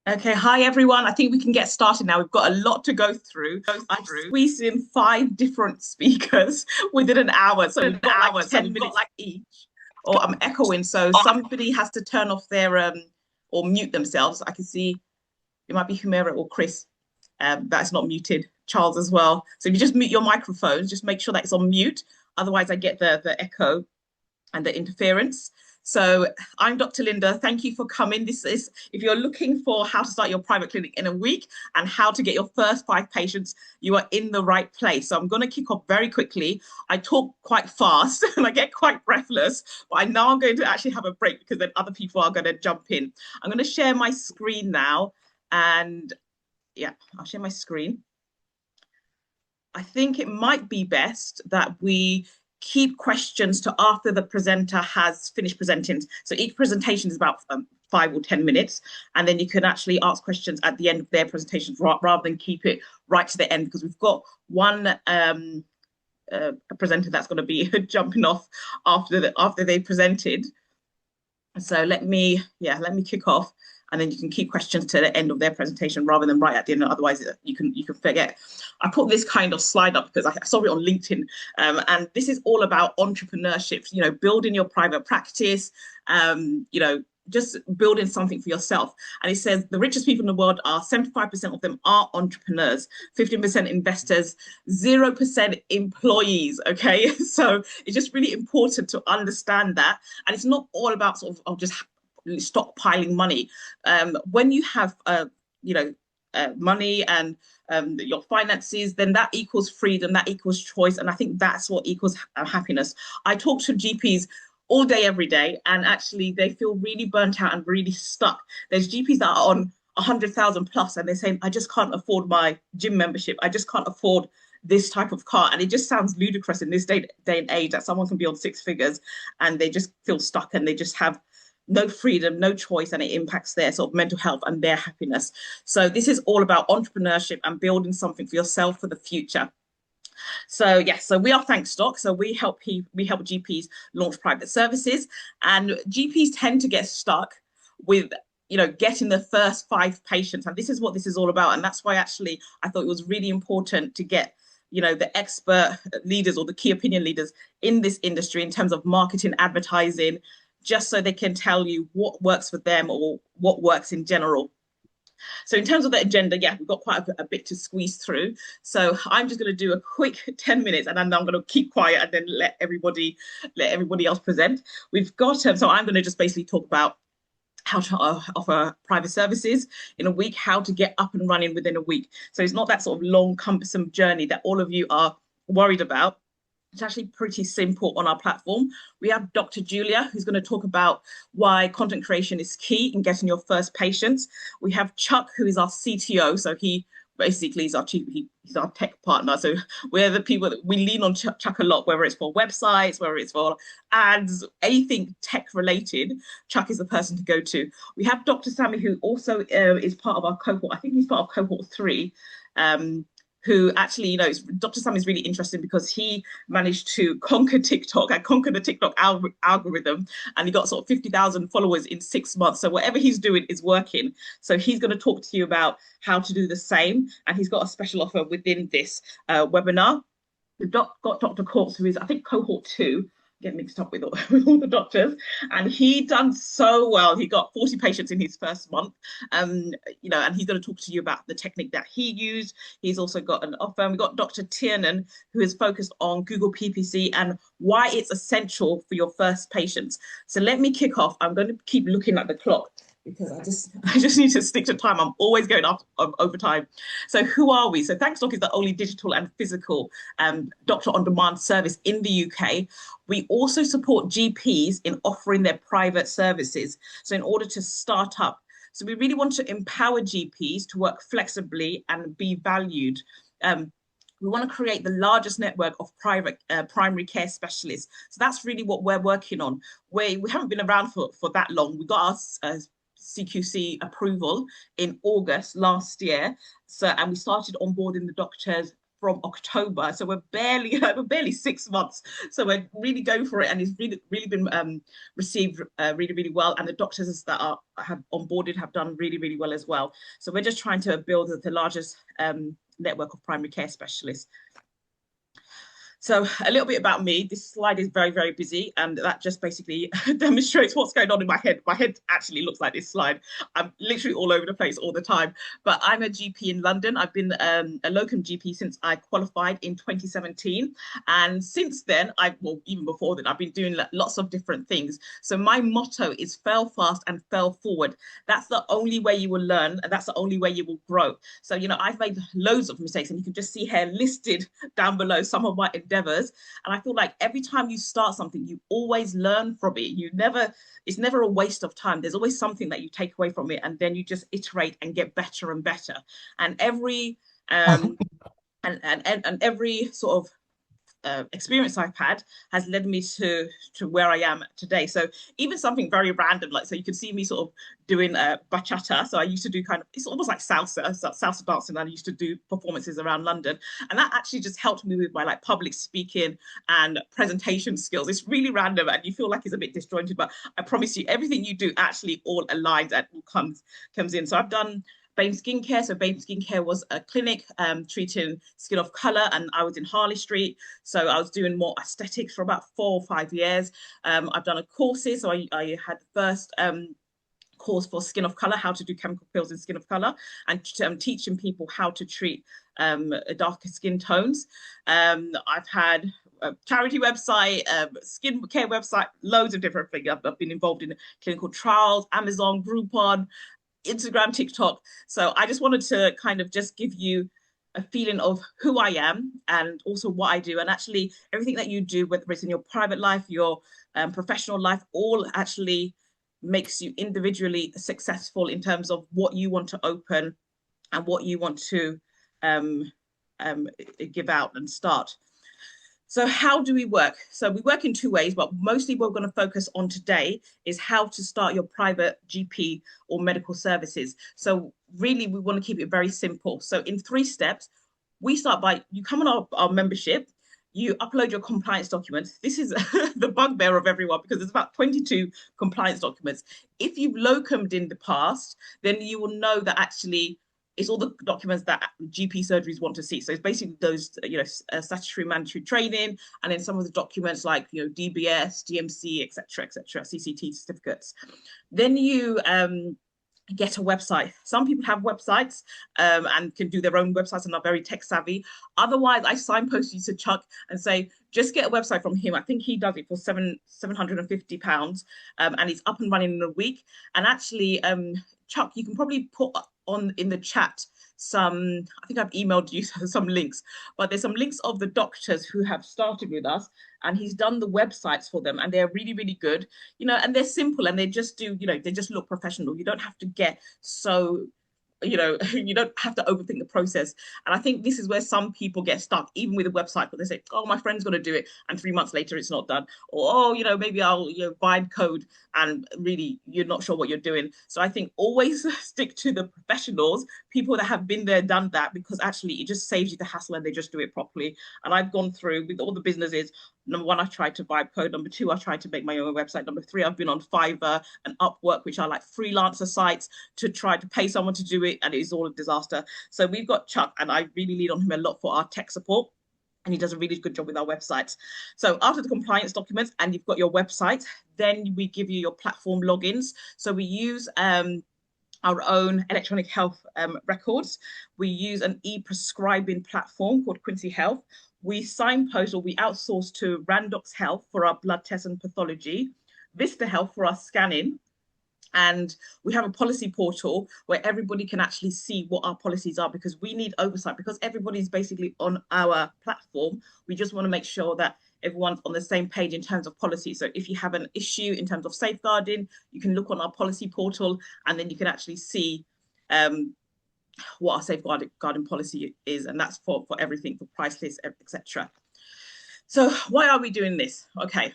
Okay, hi everyone. I think we can get started now. We've got a lot to go through. I squeezed in five different speakers within an hour. So we've got like 10 minutes each. Or I'm echoing, so somebody has to turn off their or mute themselves. I can see it might be Humera or Chris. That's not muted. Charles as well. So if you just mute your microphones, just make sure that it's on mute. Otherwise, I get the echo and the interference. So I'm Dr. Linda. Thank you for coming. This is if you're looking for how to start your private clinic in a week and how to get your first five patients, you are in the right place. So I'm going to kick off very quickly. I talk quite fast and I get quite breathless, but I know I'm going to actually have a break because then other people are going to jump in. I'm going to share my screen now. And yeah, I'll share my screen. I think it might be best that we keep questions to after the presenter has finished presenting. So each presentation is about 5 or 10 minutes, and then you can actually ask questions at the end of their presentations rather than keep it right to the end because we've got one a presenter that's going to be jumping off after they presented. So let me kick off, and then you can keep questions to the end of their presentation rather than right at the end. Otherwise, you can forget. I put this kind of slide up because I saw it on LinkedIn, and this is all about entrepreneurship. Building your private practice. Just building something for yourself. And it says the richest people in the world are 75% of them are entrepreneurs, 15% investors, 0% employees. Okay. So it's just really important to understand that. And it's not all about just stockpiling money. When you have, money and your finances, then that equals freedom, that equals choice. And I think that's what equals happiness. I talk to GPs all day, every day, and actually they feel really burnt out and really stuck. There's GPs that are on 100,000 plus, and they're saying, I just can't afford my gym membership. I just can't afford this type of car. And it just sounds ludicrous in this day and age that someone can be on six figures and they just feel stuck and they just have no freedom, no choice, and it impacts their sort of mental health and their happiness. So this is all about entrepreneurship and building something for yourself for the future. So yes, so we are ThankStock. So we help GPs launch private services, and GPs tend to get stuck with getting the first five patients, and this is what this is all about. And that's why actually I thought it was really important to get the expert leaders or the key opinion leaders in this industry in terms of marketing, advertising, just so they can tell you what works for them or what works in general. So in terms of the agenda, yeah, we've got quite a bit to squeeze through. So I'm just going to do a quick 10 minutes and then I'm going to keep quiet and then let everybody else present. We've got, so I'm going to just basically talk about how to offer private services in a week, how to get up and running within a week. So it's not that sort of long, cumbersome journey that all of you are worried about. It's actually pretty simple on our platform. We have Dr. Julia, who's going to talk about why content creation is key in getting your first patients. We have Chuck, who is our CTO. So he basically is our chief, he's our tech partner. So we're the people that we lean on Chuck a lot, whether it's for websites, whether it's for ads, anything tech related. Chuck is the person to go to. We have Dr. Sammy, who also is part of our cohort. I think he's part of cohort 3. Who actually, Dr. Sam is really interesting because he managed to conquer TikTok and conquer the TikTok algorithm, and he got sort of 50,000 followers in 6 months. So whatever he's doing is working. So he's going to talk to you about how to do the same, and he's got a special offer within this webinar. We've got Dr. Courts, who is, I think, cohort 2, get mixed up with all the doctors, and he done so well. He got 40 patients in his first month, and he's going to talk to you about the technique that he used. He's also got an offer. And we've got Dr. Tiernan, who is focused on Google PPC and why it's essential for your first patients. So let me kick off. I'm going to keep looking at the clock because I just need to stick to time. I'm always going up over time. So who are we? So ThankStock is the only digital and physical doctor on demand service in the UK. We also support GPs in offering their private services. So in order to start up, so we really want to empower GPs to work flexibly and be valued. We want to create the largest network of private primary care specialists. So that's really what we're working on. We haven't been around for that long. We got our CQC approval in August last year. And we started onboarding the doctors from October. So we're barely we're barely 6 months. So we're really going for it, and it's really been received really well. And the doctors that have onboarded have done really well as well. So we're just trying to build the largest network of primary care specialists. So a little bit about me. This slide is very busy, and that just basically demonstrates what's going on in my head. My head actually looks like this slide. I'm literally all over the place all the time. But I'm a GP in London. I've been a locum GP since I qualified in 2017. And since then, well, even before that, I've been doing lots of different things. So my motto is fail fast and fail forward. That's the only way you will learn, and that's the only way you will grow. So, you know, I've made loads of mistakes, and you can just see here listed down below some of my endeavors. And I feel like every time you start something, you always learn from it. It's never a waste of time. There's always something that you take away from it, and then you just iterate and get better and better. And every and every sort of experience I've had has led me to where I am today. So even something very random, like, so you can see me sort of doing bachata. So I used to do it's almost like salsa dancing. I used to do performances around London, and that actually just helped me with my like public speaking and presentation skills. It's really random, and you feel like it's a bit disjointed, but I promise you, everything you do actually all aligns and all comes in. So I've done BAME Skincare. So BAME Skincare was a clinic treating skin of color, and I was in Harley Street. So I was doing more aesthetics for about 4 or 5 years. I've done courses. So I had the first course for skin of color, how to do chemical peels in skin of color, and teaching people how to treat darker skin tones. I've had a charity website, skin care website, loads of different things. I've been involved in clinical trials, Amazon, Groupon, Instagram, TikTok. So I just wanted to kind of just give you a feeling of who I am and also what I do. And actually everything that you do, whether it's in your private life, your professional life, all actually makes you individually successful in terms of what you want to open and what you want to give out and start. So how do we work? So we work in 2 ways, but mostly what we're going to focus on today is how to start your private GP or medical services. So really, we want to keep it very simple. So in 3 steps, we start by, you come on our membership, you upload your compliance documents. This is the bugbear of everyone because there's about 22 compliance documents. If you've locumed in the past, then you will know that actually it's all the documents that GP surgeries want to see. So it's basically those, statutory mandatory training, and then some of the documents like, DBS, GMC, etc., CCT certificates. Then you get a website. Some people have websites and can do their own websites and are very tech savvy. Otherwise, I signpost you to Chuck and say, just get a website from him. I think he does it for £750, and it's up and running in a week. And actually, Chuck, you can probably put on in the chat some, I think I've emailed you some links, but there's some links of the doctors who have started with us, and he's done the websites for them, and they're really good, and they're simple, and they just do, they just look professional. You don't have to get so, you don't have to overthink the process. And I think this is where some people get stuck, even with a website, but they say, oh, my friend's going to do it, and 3 months later it's not done. Or, oh, maybe I'll vibe code, and really you're not sure what you're doing. So I think always stick to the professionals, people that have been there, done that, because actually it just saves you the hassle and they just do it properly. And I've gone through with all the businesses. Number 1, I tried to vibe code. Number 2, I tried to make my own website. Number 3, I've been on Fiverr and Upwork, which are like freelancer sites, to try to pay someone to do it, and it is all a disaster. So we've got Chuck, and I really lean on him a lot for our tech support, and he does a really good job with our websites. So after the compliance documents and you've got your website, then we give you your platform logins. So we use our own electronic health records. We use an e-prescribing platform called Quincy Health. We signpost, or we outsource to Randox Health for our blood tests and pathology, Vista Health for our scanning, and we have a policy portal where everybody can actually see what our policies are, because we need oversight, because everybody's basically on our platform. We just want to make sure that everyone's on the same page in terms of policy. So if you have an issue in terms of safeguarding, you can look on our policy portal, and then you can actually see what our safeguarding policy is, and that's for everything, for price lists, etc. So why are we doing this? Okay,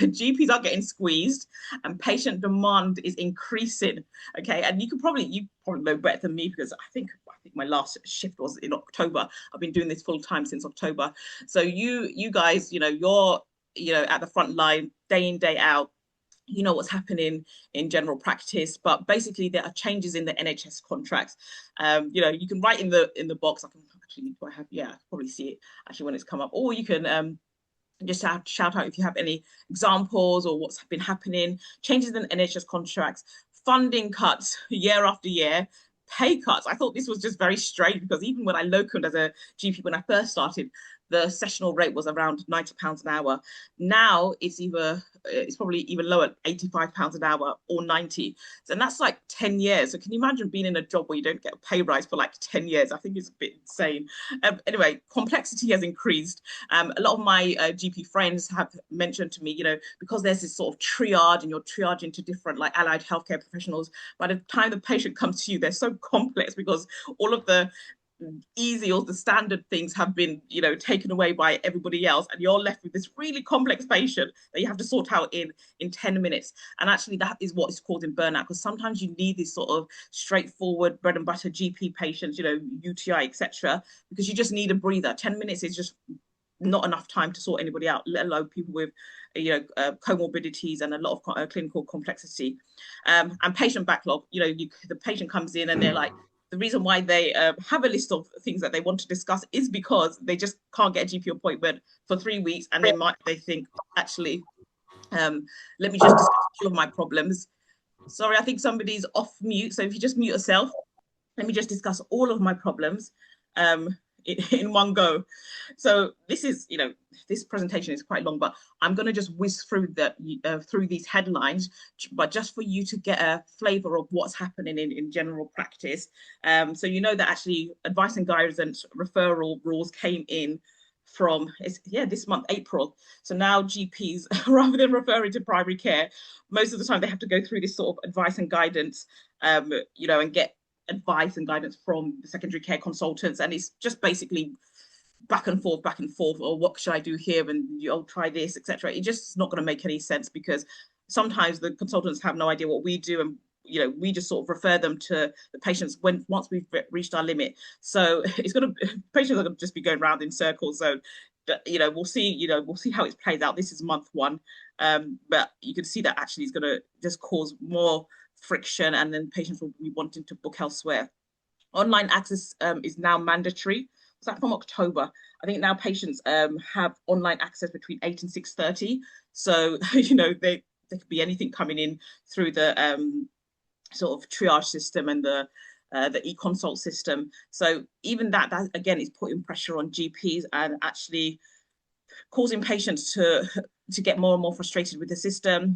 GPs are getting squeezed and patient demand is increasing. Okay. And you probably know better than me because I think my last shift was in October. I've been doing this full time since October. So you guys, you're, at the front line day in, day out. You know what's happening in general practice, but basically there are changes in the NHS contracts. You can write in the box. I can actually, do I have? Yeah, I can probably see it actually when it's come up, or you can just shout out if you have any examples or what's been happening. Changes in NHS contracts, funding cuts year after year, pay cuts. I thought this was just very strange because even when I locumed as a GP when I first started, the sessional rate was around £90 an hour. Now it's probably even lower, £85 an hour or 90. And that's like 10 years. So can you imagine being in a job where you don't get a pay rise for like 10 years? I think it's a bit insane. Anyway, complexity has increased. A lot of my GP friends have mentioned to me, because there's this sort of triage and you're triaging to different like allied healthcare professionals, by the time the patient comes to you, they're so complex because all of the easy or the standard things have been taken away by everybody else, and you're left with this really complex patient that you have to sort out in 10 minutes. And actually that is what is causing burnout, because sometimes you need this sort of straightforward bread and butter GP patients, UTI, etc., because you just need a breather. 10 minutes is just not enough time to sort anybody out, let alone people with comorbidities and a lot of clinical complexity. And patient backlog, the patient comes in and they're like, the reason why they have a list of things that they want to discuss is because they just can't get a GP appointment for 3 weeks, and they think, actually, let me just discuss all of my problems. Sorry, I think somebody's off mute, so if you just mute yourself, let me just discuss all of my problems in one go. So this is, this presentation is quite long, but I'm going to just whiz through through these headlines, but just for you to get a flavour of what's happening in general practice. So that actually advice and guidance referral rules came in from this month, April. So now GPs, rather than referring to primary care, most of the time they have to go through this sort of advice and guidance, and get advice and guidance from the secondary care consultants, and it's just basically back and forth, or what should I do here, and you'll try this, etc. It's just not going to make any sense, because sometimes the consultants have no idea what we do, and we just sort of refer them to the patients once we've reached our limit. So patients are going to just be going round in circles. So we'll see how it plays out. This is month one, but you can see that actually is going to just cause more friction, and then patients will be wanting to book elsewhere. Online access is now mandatory. Was that from October? I think now patients have online access between 8 and 6:30. So they could be anything coming in through the sort of triage system and the e-consult system. So even that again is putting pressure on GPs and actually causing patients to get more and more frustrated with the system.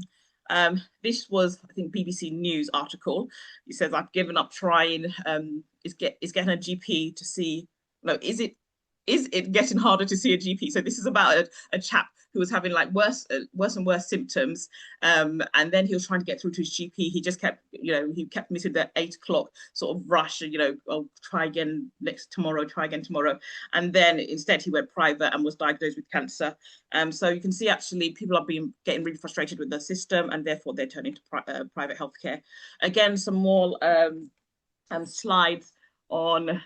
This was, I think, BBC News article. It says, I've given up trying. Is getting a GP to see. No, is it getting harder to see a GP? So this is about a chap who was having like worse and worse symptoms, and then he was trying to get through to his GP. He just kept, he kept missing the 8 o'clock sort of rush. I'll try again tomorrow, and then instead he went private and was diagnosed with cancer. So you can see actually people are getting really frustrated with the system, and therefore they're turning to private healthcare. Again, some more slides on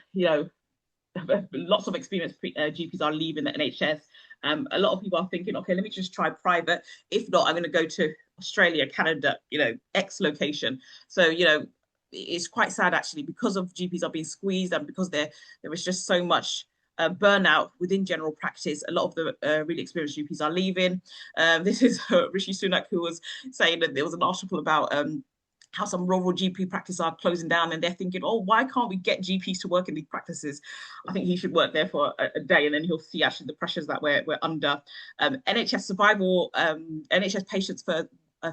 lots of experienced GPs are leaving the NHS. A lot of people are thinking, okay, let me just try private. If not, I'm going to go to Australia, Canada, X location. So, it's quite sad actually, because of GPs are being squeezed, and because there is just so much burnout within general practice. A lot of the really experienced GPs are leaving. This is Rishi Sunak, who was saying that there was an article about how some rural GP practices are closing down, and they're thinking, oh, why can't we get GPs to work in these practices? I think he should work there for a day, and then he'll see actually the pressures that we're under. NHS survival, NHS patients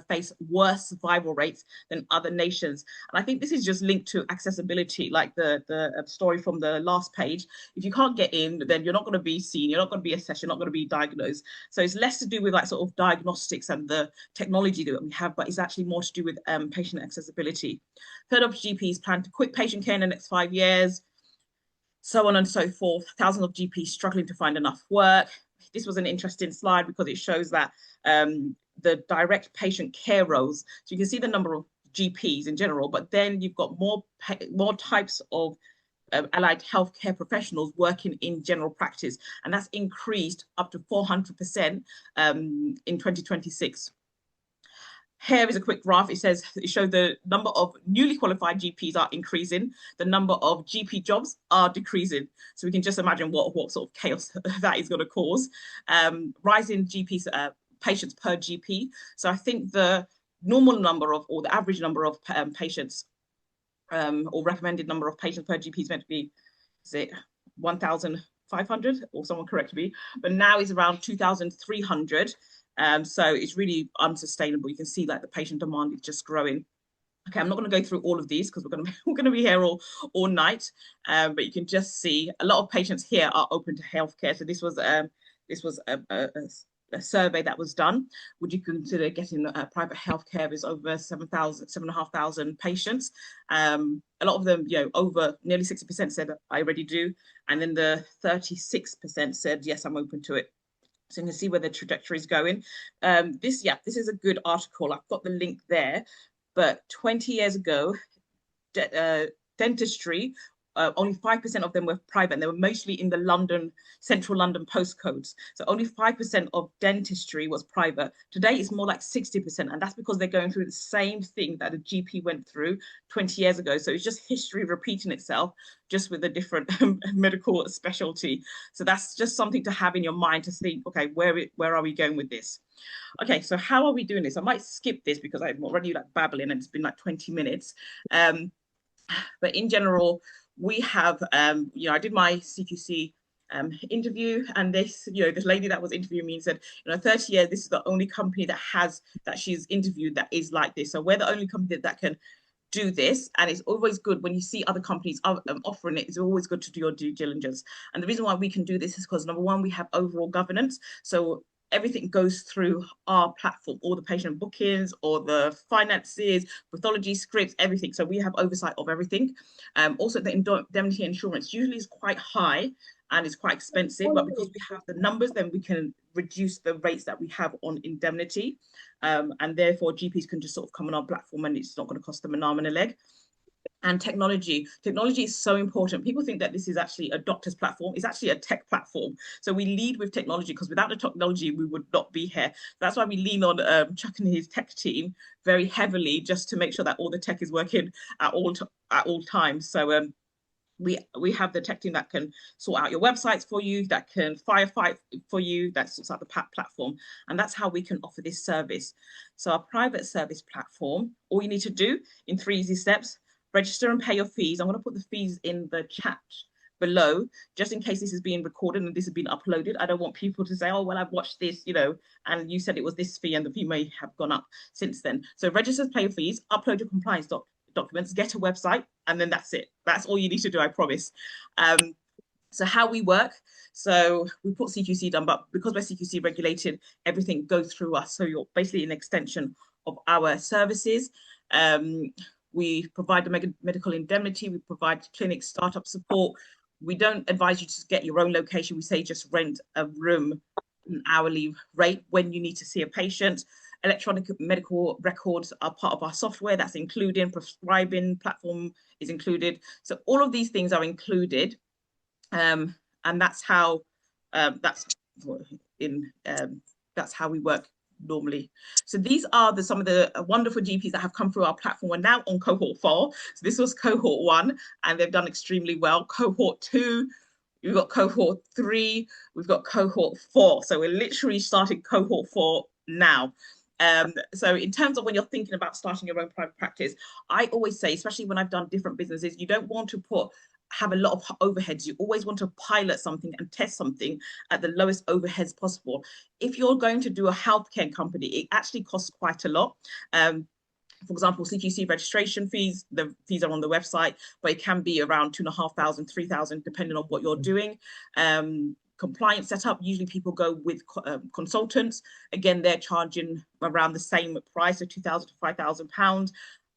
face worse survival rates than other nations. And I think this is just linked to accessibility, like the story from the last page. If you can't get in, then you're not going to be seen, you're not going to be assessed, you're not going to be diagnosed. So it's less to do with like sort of diagnostics and the technology that we have, but it's actually more to do with patient accessibility. Third of GPs plan to quit patient care in the next 5 years, so on and so forth. Thousands of GPs struggling to find enough work. This was an interesting slide because it shows that the direct patient care roles. So you can see the number of GPs in general, but then you've got more types of allied healthcare professionals working in general practice, and that's increased up to 400% in 2026. Here is a quick graph. It shows the number of newly qualified GPs are increasing, the number of GP jobs are decreasing. So we can just imagine what sort of chaos that is going to cause. Rising GP patients per GP. So I think the normal number of, or the average number of patients, or recommended number of patients per GP is meant to be, is it 1,500, or someone correct me, but now is around 2,300. So it's really unsustainable. You can see like the patient demand is just growing. Okay, I'm not going to go through all of these because we're going to be here all night. But you can just see a lot of patients here are open to healthcare. So this was a survey that was done. Would you consider getting private healthcare? Is over 7,500 patients. A lot of them, over nearly 60% said I already do, and then the 36% said yes, I'm open to it. So you can see where the trajectory is going. This is a good article. I've got the link there. But 20 years ago, dentistry, only 5% of them were private, and they were mostly in the central London postcodes. So only 5% of dentistry was private. Today, it's more like 60%, and that's because they're going through the same thing that the GP went through 20 years ago. So it's just history repeating itself, just with a different medical specialty. So that's just something to have in your mind to think, okay, where are we going with this? Okay, so how are we doing this? I might skip this because I'm already like babbling and it's been like 20 minutes. But in general, we have, I did my CQC interview, and this lady that was interviewing me said, 30 years, this is the only company that she's interviewed that is like this. So we're the only company that can do this, and it's always good when you see other companies offering it. It's always good to do your due diligence. And the reason why we can do this is because, number one, we have overall governance. So everything goes through our platform, all the patient bookings, or the finances, pathology scripts, everything. So we have oversight of everything. Also, the indemnity insurance usually is quite high and it's quite expensive, but because we have the numbers, then we can reduce the rates that we have on indemnity. And therefore, GPs can just sort of come on our platform and it's not going to cost them an arm and a leg. And technology is so important. People think that this is actually a doctor's platform. It's actually a tech platform. So we lead with technology, because without the technology, we would not be here. That's why we lean on Chuck and his tech team very heavily, just to make sure that all the tech is working at all times. So we have the tech team that can sort out your websites for you, that can firefight for you, that sorts out the platform. And that's how we can offer this service. So our private service platform, all you need to do in 3 easy steps: register and pay your fees. I'm going to put the fees in the chat below, just in case this is being recorded and this has been uploaded. I don't want people to say, oh, well, I've watched this, and you said it was this fee, and the fee may have gone up since then. So register, pay your fees, upload your compliance documents, get a website, and then that's it. That's all you need to do, I promise. So how we work, so we put CQC done, but because we're CQC regulated, everything goes through us. So you're basically an extension of our services. We provide the medical indemnity, we provide clinic startup support. We don't advise you to get your own location. We say just rent a room, an hourly rate when you need to see a patient. Electronic medical records are part of our software. That's included. Prescribing platform is included. So all of these things are included. And that's how that's how we work normally. So these are some of the wonderful GPs that have come through our platform. We're now on cohort 4. So this was cohort 1, and they've done extremely well. Cohort 2, we've got cohort 3, we've got cohort 4. So we're literally starting cohort 4 now. So in terms of when you're thinking about starting your own private practice, I always say, especially when I've done different businesses, you don't want to have a lot of overheads. You always want to pilot something and test something at the lowest overheads possible. If you're going to do a healthcare company, it actually costs quite a lot. For example, CQC registration fees, the fees are on the website, but it can be around 2,500, 3,000, depending on what you're doing. Compliance setup, usually people go with consultants. Again, they're charging around the same price, so £2,000 to £5,000.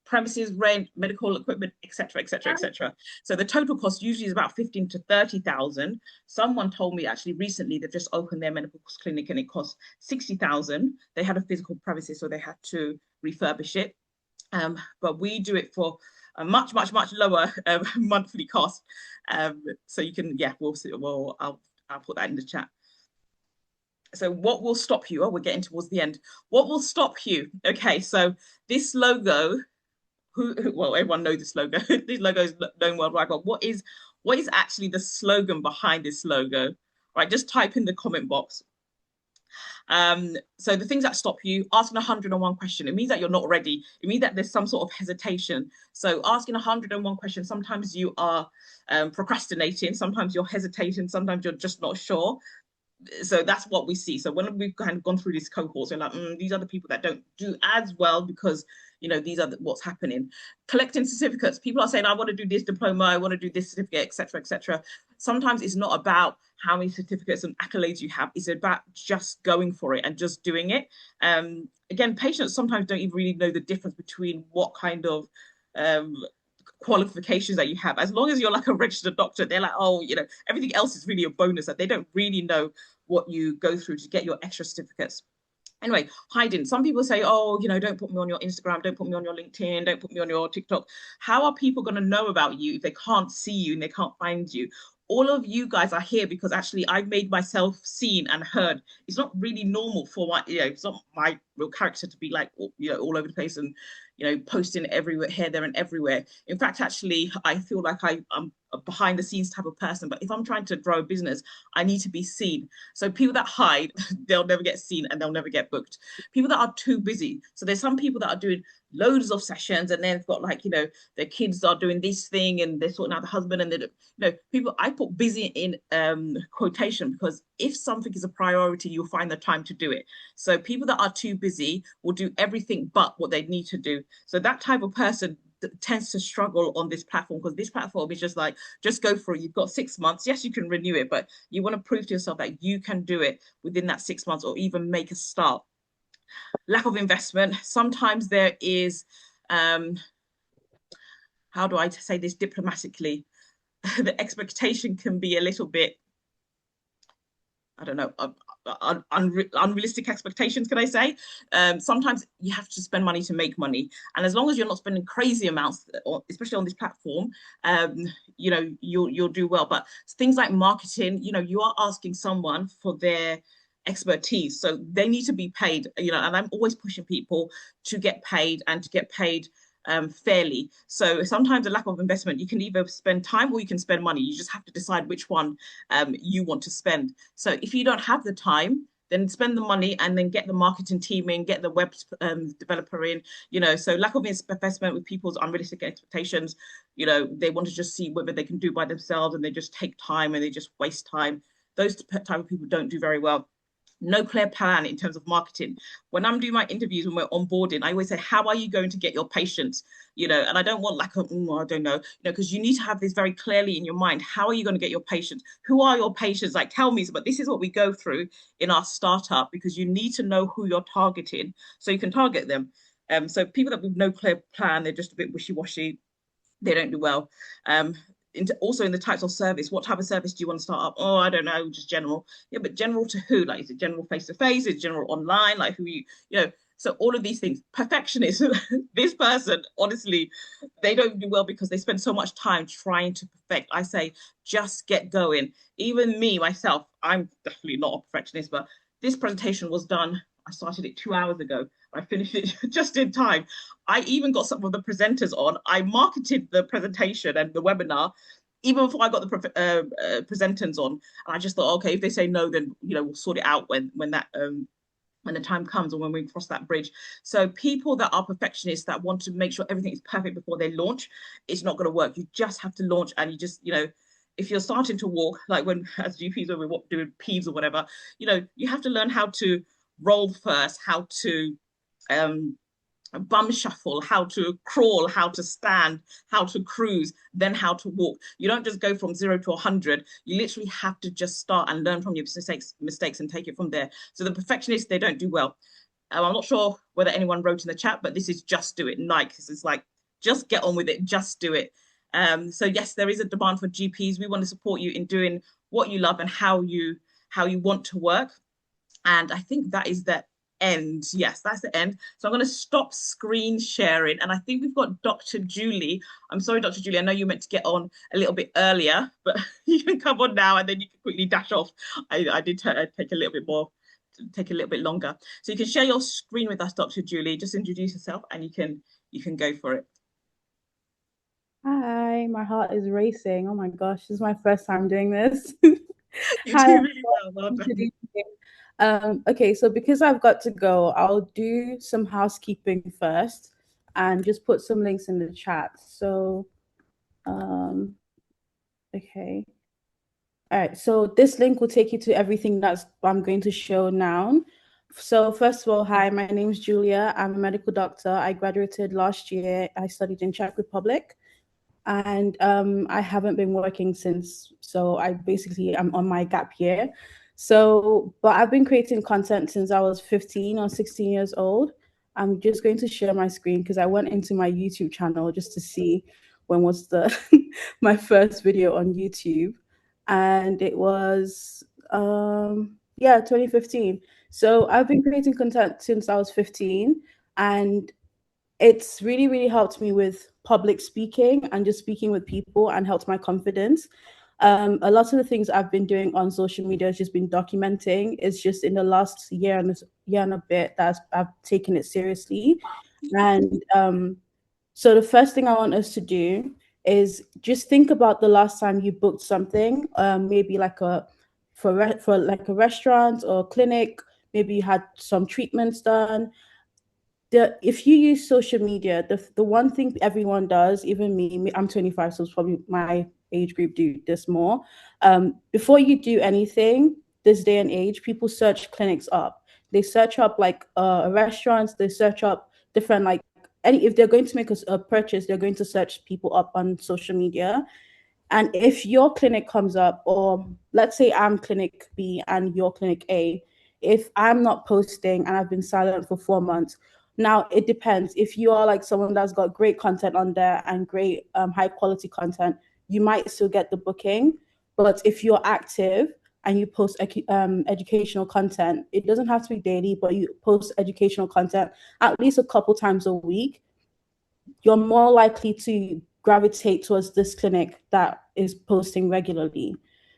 premises, rent, medical equipment, etc., etc., etc. So the total cost usually is about 15 to 30,000. Someone told me actually recently they've just opened their menopause clinic and it cost 60,000. They had a physical premises, so they had to refurbish it. But we do it for a much, much, much lower monthly cost. So you can, yeah, I'll put that in the chat. So what will stop you? Oh, we're getting towards the end. What will stop you? Okay, so this logo, well, everyone knows this logo. This logo is known worldwide, but what is actually the slogan behind this logo? Right, just type in the comment box. So the things that stop you, asking 101 question, it means that you're not ready. It means that there's some sort of hesitation. So asking 101 questions, sometimes you are procrastinating, sometimes you're hesitating, sometimes you're just not sure. So that's what we see. So when we've kind of gone through these cohorts, we're like, these are the people that don't do as well because, you know, these are what's happening. Collecting certificates. People are saying, I want to do this diploma, I want to do this certificate, etc., etc. Sometimes it's not about how many certificates and accolades you have. It's about just going for it and just doing it. Again, patients sometimes don't even really know the difference between what kind of qualifications that you have. As long as you're like a registered doctor, they're like, oh, you know, everything else is really a bonus, that they don't really know what you go through to get your extra certificates. Anyway, hiding. Some people say, oh, you know, don't put me on your Instagram, don't put me on your LinkedIn, don't put me on your TikTok. How are people going to know about you if they can't see you and they can't find you? All of you guys are here because actually I've made myself seen and heard. It's not really normal for my, you know, it's not my real character to be like, you know, all over the place and, you know, posting everywhere, here, there, and everywhere. In fact, actually, I feel like I'm a behind the scenes type of person, but if I'm trying to grow a business, I need to be seen. So people that hide, they'll never get seen and they'll never get booked. People that are too busy. So there's some people that are doing loads of sessions and then they've got like, you know, their kids are doing this thing and they're sorting out the husband and they, you know, people, I put busy in quotation because if something is a priority, you'll find the time to do it. So people that are too busy will do everything but what they need to do. So that type of person tends to struggle on this platform because this platform is just like, just go for it. You've got 6 months. Yes, you can renew it, but you want to prove to yourself that you can do it within that 6 months or even make a start. Lack of investment. Sometimes there is, how do I say this diplomatically? The expectation can be a little bit, I don't know, unrealistic expectations, can I say? Sometimes you have to spend money to make money. And as long as you're not spending crazy amounts, especially on this platform, you know, you'll do well. But things like marketing, you know, you are asking someone for their expertise. So they need to be paid, you know, and I'm always pushing people to get paid and to get paid fairly. So sometimes a lack of investment, you can either spend time or you can spend money. You just have to decide which one you want to spend. So if you don't have the time, then spend the money and then get the marketing team in, get the web developer in, you know. So lack of investment with people's unrealistic expectations, you know, they want to just see whether they can do by themselves and they just take time and they just waste time. Those type of people don't do very well. No clear plan in terms of marketing. When I'm doing my interviews, when we're onboarding, I always say, how are you going to get your patients? You know, and I don't want like, I don't know, you know, because you need to have this very clearly in your mind. How are you going to get your patients? Who are your patients? Like, tell me, but this is what we go through in our startup because you need to know who you're targeting so you can target them. So people that with no clear plan, they're just a bit wishy-washy, they don't do well. Also in the types of service, what type of service do you want to start up? Oh, I don't know, just general. Yeah, but general to who? Like, is it general face-to-face? Is it general online? Like, who you know? So all of these things, perfectionist, this person, honestly, they don't do well because they spend so much time trying to perfect. I say, just get going. Even me, myself, I'm definitely not a perfectionist, but this presentation was done. I started it 2 hours ago. I finished it just in time. I even got some of the presenters on. I marketed the presentation and the webinar even before I got the presenters on. And I just thought, okay, if they say no, then you know we'll sort it out when the time comes or when we cross that bridge. So people that are perfectionists that want to make sure everything is perfect before they launch, it's not going to work. You just have to launch, and you just, you know, if you're starting to walk, like when as GPs when we're doing PEDS or whatever, you know, you have to learn how to roll first, how to bum shuffle, how to crawl, how to stand, how to cruise, then how to walk. You don't just go from 0 to 100. You literally have to just start and learn from your mistakes and take it from there. So the perfectionists, they don't do well. I'm not sure whether anyone wrote in the chat, but this is just do it. Nike. This is like just get on with it, just do it. So yes, there is a demand for GPs. We want to support you in doing what you love and how you want to work. And I think that is the end. Yes, that's the end. So I'm going to stop screen sharing. And I think we've got Dr. Julie. I'm sorry, Dr. Julie, I know you meant to get on a little bit earlier, but you can come on now and then you can quickly dash off. I did take a little bit more, take a little bit longer. So you can share your screen with us, Dr. Julie. Just introduce yourself and you can go for it. Hi, my heart is racing. Oh my gosh, this is my first time doing this. You Hi, do really well. Well done. okay, so because I've got to go, I'll do some housekeeping first and just put some links in the chat. So, um, okay. All right, so this link will take you to everything that's I'm going to show now. So first of all, hi, my name is Julia. I'm a medical doctor. I graduated last year. I studied in Czech Republic. And I haven't been working since. So I'm on my gap year. So, but I've been creating content since I was 15 or 16 years old. I'm just going to share my screen because I went into my YouTube channel just to see when was the my first video on YouTube, and it was 2015. So I've been creating content since I was 15, and it's really, really helped me with public speaking and just speaking with people and helped my confidence. A lot of the things I've been doing on social media has just been documenting. It's just in the last year and a bit that I've taken it seriously. And so the first thing I want us to do is just think about the last time you booked something, maybe like for like a restaurant or clinic. Maybe you had some treatments done. If you use social media, the one thing everyone does, even me, I'm 25, so it's probably my age group do this more. Before you do anything, this day and age, people search clinics up. They search up like restaurants. They search up different like any if they're going to make a purchase, they're going to search people up on social media. And if your clinic comes up, or let's say I'm clinic B and your clinic A, if I'm not posting and I've been silent for 4 months, now it depends. If you are like someone that's got great content on there and great high quality content, you might still get the booking. But if you're active and you post educational content, it doesn't have to be daily, but you post educational content at least a couple times a week, you're more likely to gravitate towards this clinic that is posting regularly.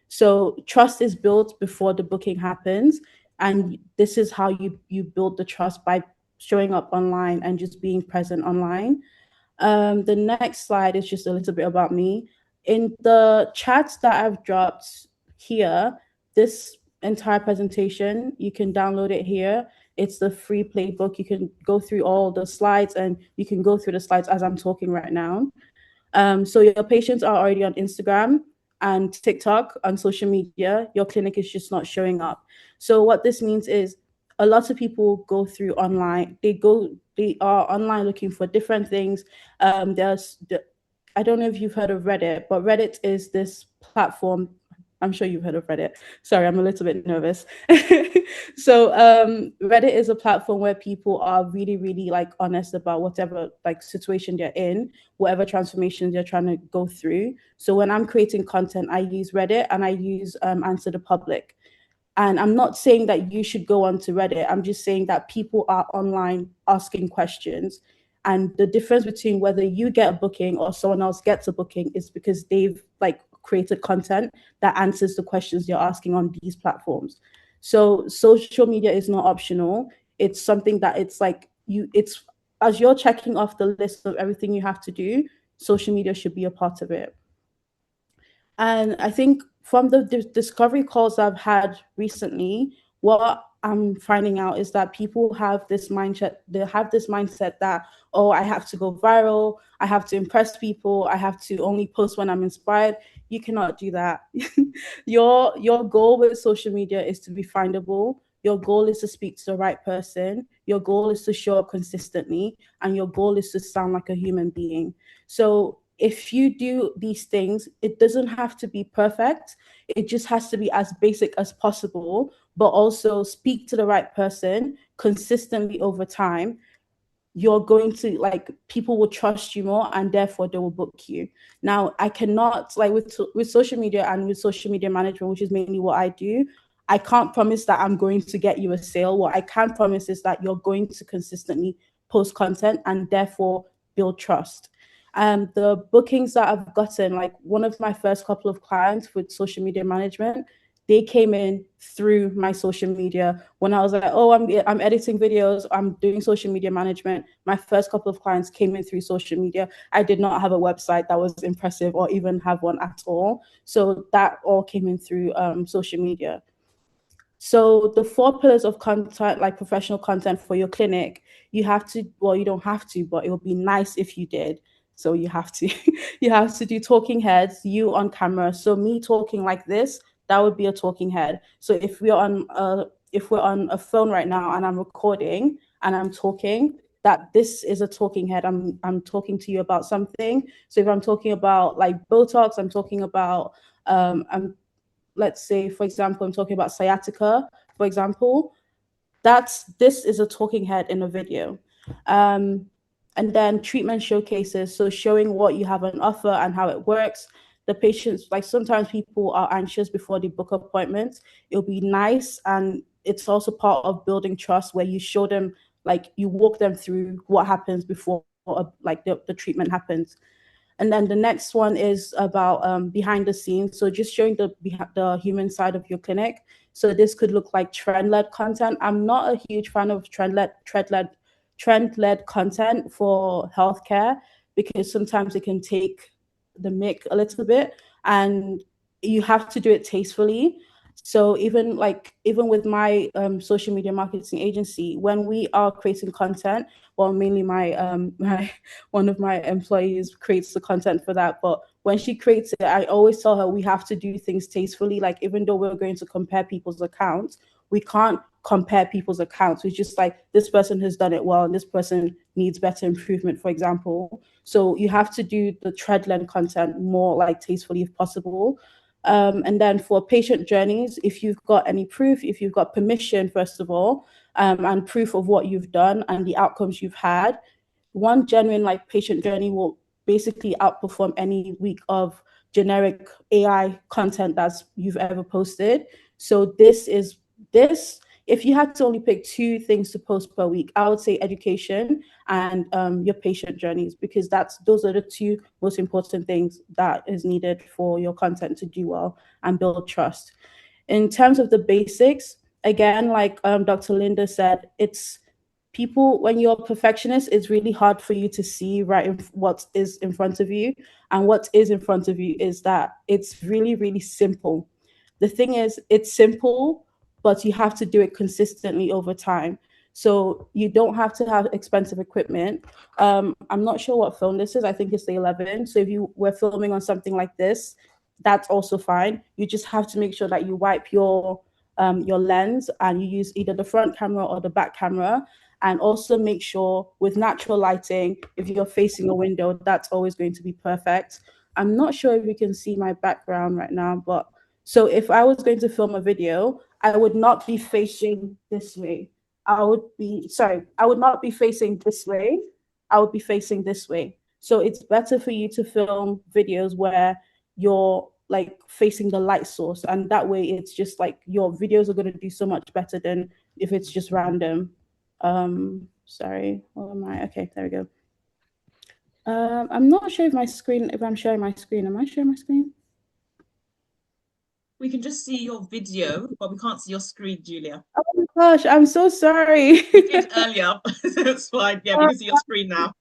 So trust is built before the booking happens. And this is how you build the trust by showing up online and just being present online. The next slide is just a little bit about me. In the chats that I've dropped here, this entire presentation, you can download it here. It's the free playbook. You can go through all the slides and you can go through the slides as I'm talking right now. So your patients are already on Instagram and TikTok on social media. Your clinic is just not showing up. So what this means is a lot of people go through online. They are online looking for different things. I don't know if you've heard of Reddit, but Reddit is this platform. I'm sure you've heard of Reddit. Sorry, I'm a little bit nervous. So Reddit is a platform where people are really, really like honest about whatever like situation they're in, whatever transformation they're trying to go through. So when I'm creating content, I use Reddit and I use Answer the Public. And I'm not saying that you should go onto Reddit. I'm just saying that people are online asking questions. And the difference between whether you get a booking or someone else gets a booking is because they've like created content that answers the questions you're asking on these platforms. So social media is not optional. It's something that it's as you're checking off the list of everything you have to do, social media should be a part of it. And I think from the discovery calls I've had recently, what I'm finding out is that people have this mindset. They have this mindset that, oh, I have to go viral. I have to impress people. I have to only post when I'm inspired. You cannot do that. Your goal with social media is to be findable. Your goal is to speak to the right person. Your goal is to show up consistently, and your goal is to sound like a human being. So if you do these things, it doesn't have to be perfect. It just has to be as basic as possible, but also speak to the right person consistently over time. you're going to like, people will trust you more and therefore they will book you. Now, I cannot, like with social media and with social media management, which is mainly what I do, I can't promise that I'm going to get you a sale. What I can promise is that you're going to consistently post content and therefore build trust. The bookings that I've gotten, like one of my first couple of clients with social media management, they came in through my social media. When I was like, oh, I'm editing videos, I'm doing social media management, my first couple of clients came in through social media. I did not have a website that was impressive or even have one at all. So that all came in through social media. So the 4 pillars of content, like professional content for your clinic, you have to, well, you don't have to, but it would be nice if you did. So you have to, you have to do talking heads, you on camera. So me talking like this, that would be a talking head. So if we're on a phone right now and I'm recording and I'm talking, that this is a talking head. I'm talking to you about something. So if I'm talking about like Botox, I'm talking about I'm let's say, for example, I'm talking about sciatica, for example, this is a talking head in a video. And then treatment showcases, so showing what you have on offer and how it works. The patients, like sometimes people are anxious before they book appointments. It'll be nice, and it's also part of building trust where you show them, like you walk them through what happens before like the treatment happens. And then the next one is about behind the scenes. So just showing the human side of your clinic. So this could look like trend-led content. I'm not a huge fan of trend-led content for healthcare because sometimes it can take the mick a little bit, and you have to do it tastefully. So even with my social media marketing agency, when we are creating content, well, mainly my one of my employees creates the content for that. But when she creates it, I always tell her we have to do things tastefully. Like even though we're going to compare people's accounts, we can't compare people's accounts. It's just like this person has done it well and this person needs better improvement, for example. So you have to do the trend-led content more like tastefully if possible. And then for patient journeys, if you've got any proof, if you've got permission, first of all, and proof of what you've done and the outcomes you've had, one genuine like patient journey will basically outperform any week of generic AI content that's you've ever posted. So this. If you had to only pick 2 things to post per week, I would say education and your patient journeys, because those are the 2 most important things that is needed for your content to do well and build trust. In terms of the basics, again, like Dr. Linda said, it's people, when you're a perfectionist, it's really hard for you to see what is in front of you. And what is in front of you is that it's really, really simple. The thing is, it's simple, but you have to do it consistently over time. So you don't have to have expensive equipment. I'm not sure what phone this is. I think it's the 11. So if you were filming on something like this, that's also fine. You just have to make sure that you wipe your lens and you use either the front camera or the back camera. And also make sure with natural lighting, if you're facing a window, that's always going to be perfect. I'm not sure if you can see my background right now, but so if I was going to film a video, I would not be facing this way. I would not be facing this way. I would be facing this way. So it's better for you to film videos where you're like facing the light source. And that way it's just like your videos are going to do so much better than if it's just random. Sorry, what am I? Okay, there we go. I'm not sure if I'm sharing my screen. Am I sharing my screen? We can just see your video, but we can't see your screen, Julia. Oh my gosh, I'm so sorry. We did earlier, so it's fine. Yeah, we can see your screen now.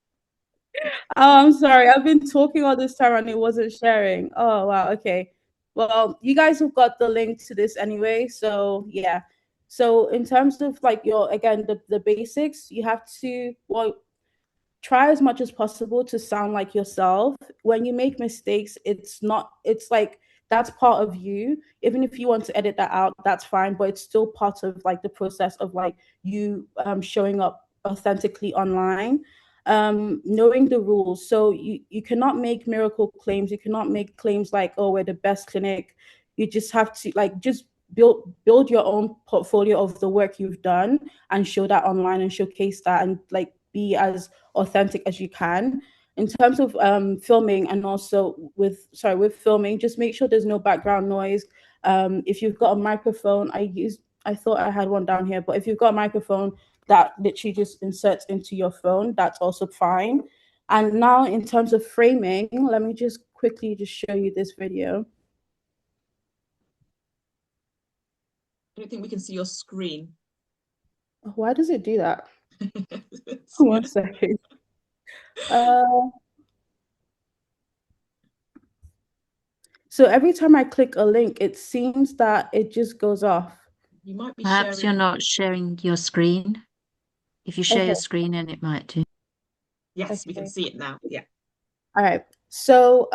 Oh, I'm sorry. I've been talking all this time and it wasn't sharing. Oh, wow. Okay. Well, you guys have got the link to this anyway. So, yeah. So, in terms of like the basics, you have to, well, try as much as possible to sound like yourself. When you make mistakes, it's like that's part of you. Even if you want to edit that out, that's fine, but it's still part of like the process of like you showing up authentically online. Knowing the rules. So you cannot make miracle claims. You cannot make claims like, oh, we're the best clinic. You just have to like just build your own portfolio of the work you've done and show that online and showcase that and like be as authentic as you can. In terms of filming, and also with filming, just make sure there's no background noise. If you've got a microphone, I thought I had one down here, but if you've got a microphone that literally just inserts into your phone, that's also fine. And now in terms of framing, let me just quickly just show you this video. I don't think we can see your screen. Why does it do that? 1 second. So every time I click a link, it seems that it just goes off. You might be Perhaps sharing. you're not sharing your screen. If you share your screen, then it might do. Yes, we can see it now. Yeah. All right. So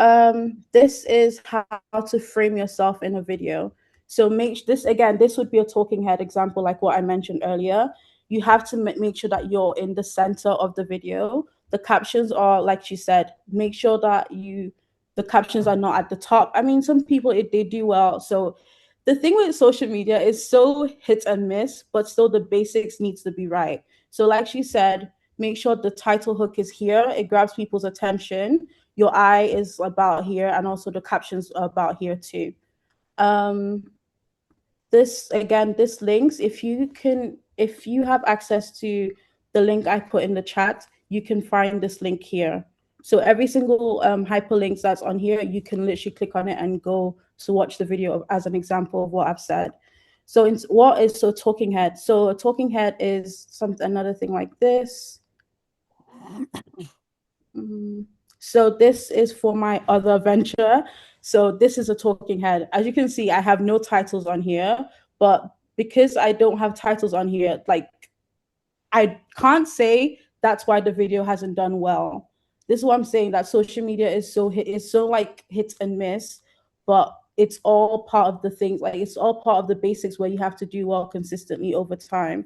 this is how to frame yourself in a video. So this would be a talking head example, like what I mentioned earlier. You have to make sure that you're in the center of the video. The captions are, like she said, make sure that the captions are not at the top. I mean, some people, they do well. So the thing with social media is so hit and miss, but still the basics needs to be right. So like she said, make sure the title hook is here. It grabs people's attention. Your eye is about here, and also the captions are about here too. This links, if you have access to the link I put in the chat, you can find this link here. So every single hyperlinks that's on here, you can literally click on it and go to watch the video as an example of what I've said. So what is a talking head? So a talking head is another thing like this. So this is for my other venture. So this is a talking head. As you can see, I have no titles on here, but because I don't have titles on here, like I can't say that's why the video hasn't done well. This is what I'm saying, that social media is so like hit and miss, but it's all part of the things, like it's all part of the basics where you have to do well consistently over time.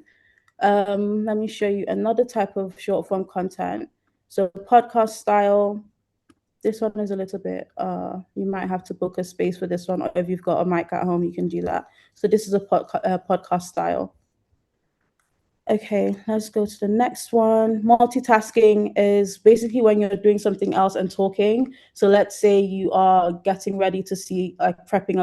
Let me show you another type of short form content. So podcast style. This one is a little bit, you might have to book a space for this one, or if you've got a mic at home, you can do that. So this is a podcast style. Okay, let's go to the next one. Multitasking is basically when you're doing something else and talking. So let's say you are getting ready to see, like prepping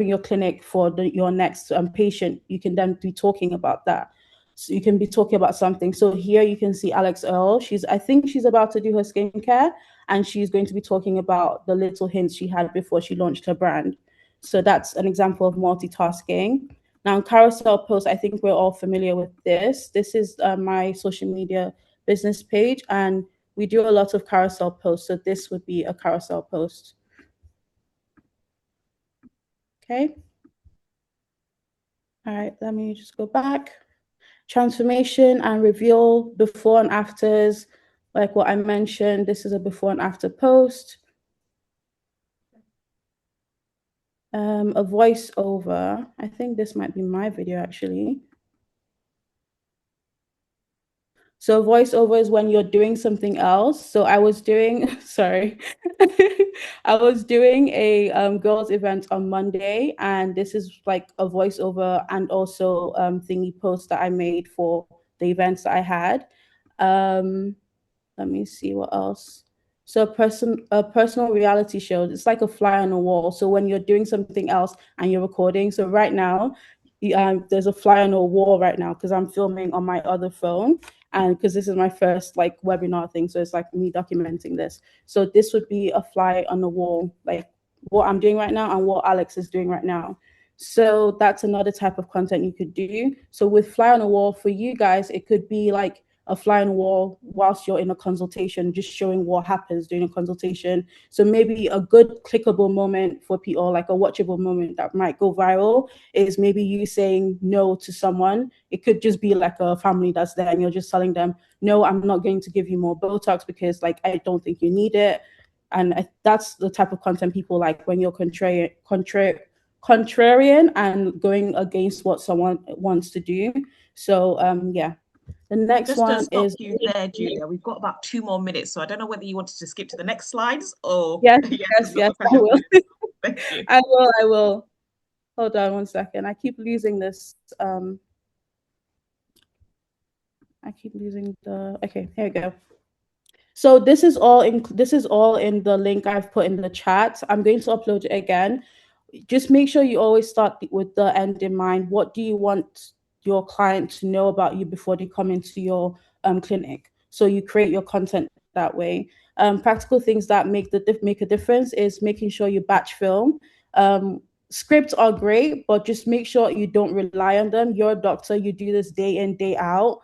your clinic for your next patient. You can then be talking about that. So you can be talking about something. So here you can see Alex Earl. I think she's about to do her skincare, and she's going to be talking about the little hints she had before she launched her brand. So that's an example of multitasking. Now, carousel posts, I think we're all familiar with this. This is my social media business page, and we do a lot of carousel posts. So this would be a carousel post. Okay. All right, let me just go back. Transformation and reveal before and afters. Like what I mentioned, this is a before and after post. A voiceover. I think this might be my video actually. So voiceover is when you're doing something else. So I was doing, sorry, I was doing a girls event on Monday, and this is like a voiceover and also thingy post that I made for the events that I had. Let me see what else. So a personal reality show, it's like a fly on the wall. So when you're doing something else and you're recording, so right now, there's a fly on the wall right now because I'm filming on my other phone, and because this is my first like webinar thing, so it's like me documenting this. So this would be a fly on the wall, like what I'm doing right now and what Alex is doing right now. So that's another type of content you could do. So with fly on the wall for you guys, it could be like a fly on the wall whilst you're in a consultation, just showing what happens during a consultation. So maybe a good clickable moment for people, like a watchable moment that might go viral, is maybe you saying no to someone. It could just be like a family that's there and you're just telling them, no, I'm not going to give you more Botox because like I don't think you need it. And that's the type of content people like, when you're contrarian and going against what someone wants to do. So yeah. The next Just one to stop is you there, Julia. We've got about 2 more minutes, so I don't know whether you wanted to skip to the next slides or yes, yes, I will. Thank you. I will. Hold on 1 second. I keep losing this. I keep losing the, okay, here we go. So this is all in the link I've put in the chat. I'm going to upload it again. Just make sure you always start with the end in mind. What do you want your client to know about you before they come into your clinic? So you create your content that way. Practical things that make a difference is making sure you batch film. Scripts are great, but just make sure you don't rely on them. You're a doctor, you do this day in, day out.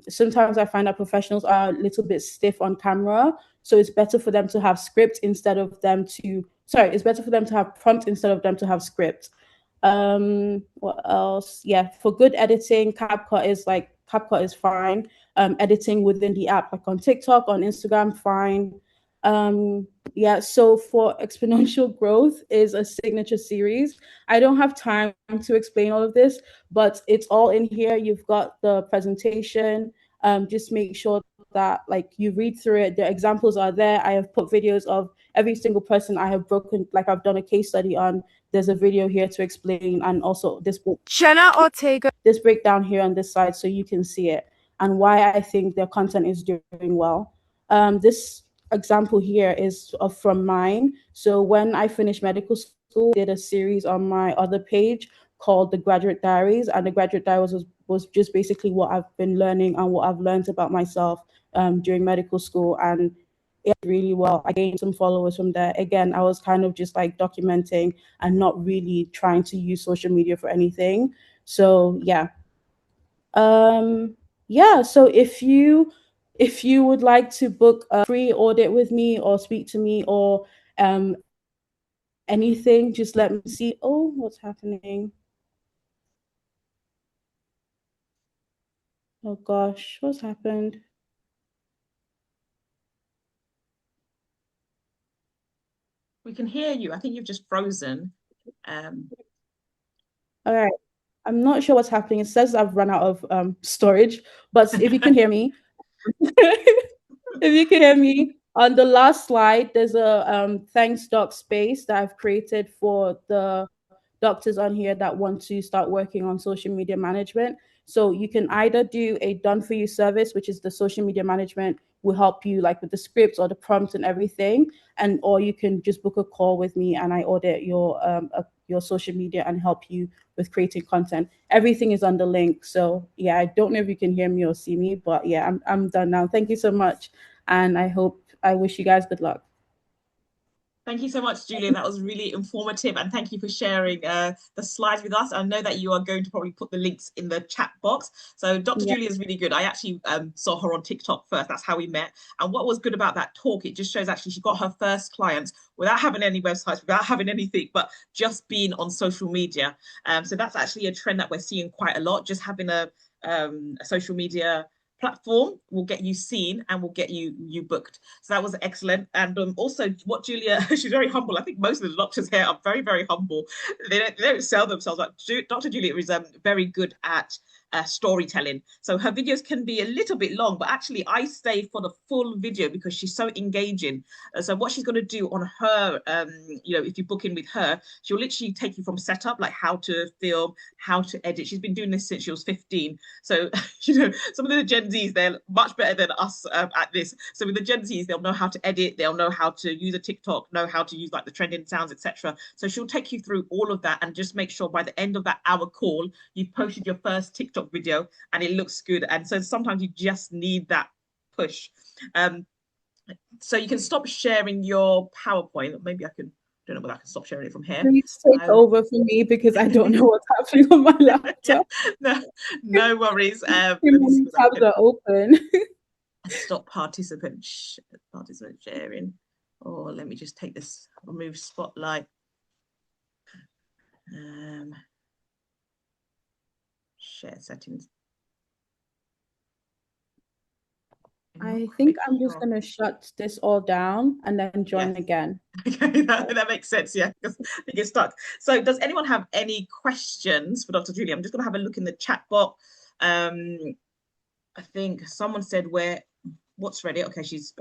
Sometimes I find that professionals are a little bit stiff on camera, so it's better for them to have script instead of them to, sorry, it's better for them to have prompt instead of them to have script. What else? Yeah, for good editing, CapCut is fine. Editing within the app, like on TikTok, on Instagram, fine. Yeah, so for exponential growth is a signature series. I don't have time to explain all of this, but it's all in here. You've got the presentation. Just make sure that like you read through it. The examples are there. I have put videos of every single person I have broken, like I've done a case study on. There's a video here to explain, and also Jenna Ortega. This breakdown here on this side so you can see it and why I think their content is doing well. This example here is from mine. So when I finished medical school, I did a series on my other page called The Graduate Diaries, and The Graduate Diaries was just basically what I've been learning and what I've learned about myself during medical school, and it really well. I gained some followers from there. Again, I was kind of just like documenting and not really trying to use social media for anything. So yeah. Yeah, so if you would like to book a free audit with me or speak to me or anything, just let me see. Oh, what's happening? Oh gosh, what's happened? We can hear you. I think you've just frozen. All right. I'm not sure what's happening. It says I've run out of storage, but if you can hear me, if you can hear me, on the last slide, there's a thanks doc space that I've created for the doctors on here that want to start working on social media management. So you can either do a done for you service, which is the social media management will help you like with the scripts or the prompts and everything, and or you can just book a call with me and I audit your social media and help you with creating content. Everything is on the link. So yeah, I don't know if you can hear me or see me, but yeah, I'm done now. Thank you so much, and I wish you guys good luck. Thank you so much, Julia. That was really informative, and thank you for sharing the slides with us. I know that you are going to probably put the links in the chat box. So Dr. Julia is really good. I actually saw her on TikTok first. That's how we met. And what was good about that talk, it just shows actually she got her first clients without having any websites, without having anything, but just being on social media. So that's actually a trend that we're seeing quite a lot. Just having a social media platform will get you seen and will get you booked. So that was excellent. And also what Julia, she's very humble. I think most of the doctors here are very, very humble. They don't sell themselves. Like Dr. Julia is very good at storytelling. So her videos can be a little bit long, but actually I stay for the full video because she's so engaging. So what she's going to do on her, if you book in with her, she'll literally take you from setup, like how to film, how to edit. She's been doing this since she was 15. So, some of the Gen Zs, they're much better than us at this. So with the Gen Zs, they'll know how to edit, they'll know how to use a TikTok, know how to use like the trending sounds, etc. So she'll take you through all of that and just make sure by the end of that hour call, you've posted your first TikTok video and it looks good. And so sometimes you just need that push. So you can stop sharing your PowerPoint. Maybe I don't know whether I can stop sharing it from here. Please take over for me because I don't know what's happening on my laptop. No worries. Tabs are open. Stop participant sharing. Or let me just take this, remove spotlight. Share settings. I think I'm just going to shut this all down and then join again. Okay, that makes sense, yeah, because I get stuck. So does anyone have any questions for Dr. Julia? I'm just going to have a look in the chat box. I think someone said what's Reddit? Okay, she's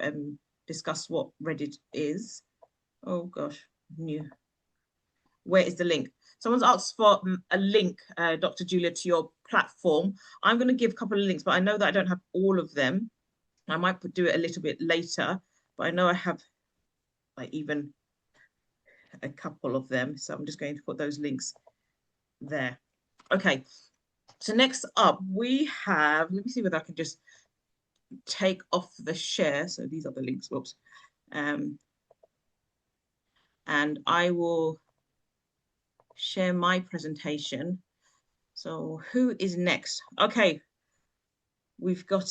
discussed what Reddit is. Oh gosh, where is the link? Someone's asked for a link, Dr. Julia, to your platform. I'm going to give a couple of links, but I know that I don't have all of them. I might do it a little bit later, but I know I have like even a couple of them. So I'm just going to put those links there. Okay. So next up we have, let me see whether I can just take off the share. So these are the links, whoops. And I will share my presentation. So who is next? Okay. We've got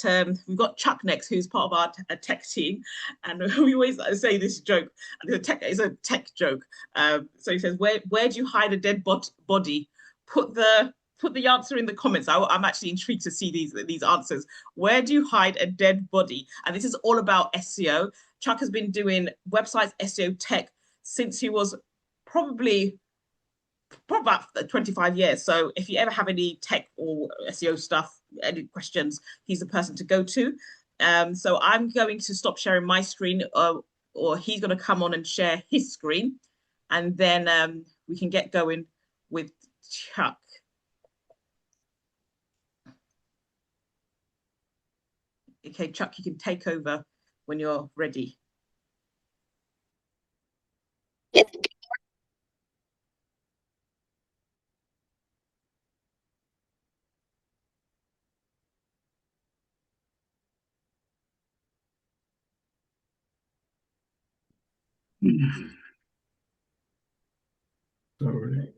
Chuck next, who's part of our tech team, and we always say this joke. And it's a tech joke. So he says, "Where do you hide a dead body? Put the answer in the comments." I'm actually intrigued to see these answers. Where do you hide a dead body? And this is all about SEO. Chuck has been doing websites, SEO tech since he was probably about 25 years. So if you ever have any tech or SEO stuff, any questions, he's the person to go to. So I'm going to stop sharing my screen, or he's going to come on and share his screen, and then we can get going with Chuck. Okay, Chuck, you can take over when you're ready. Sorry.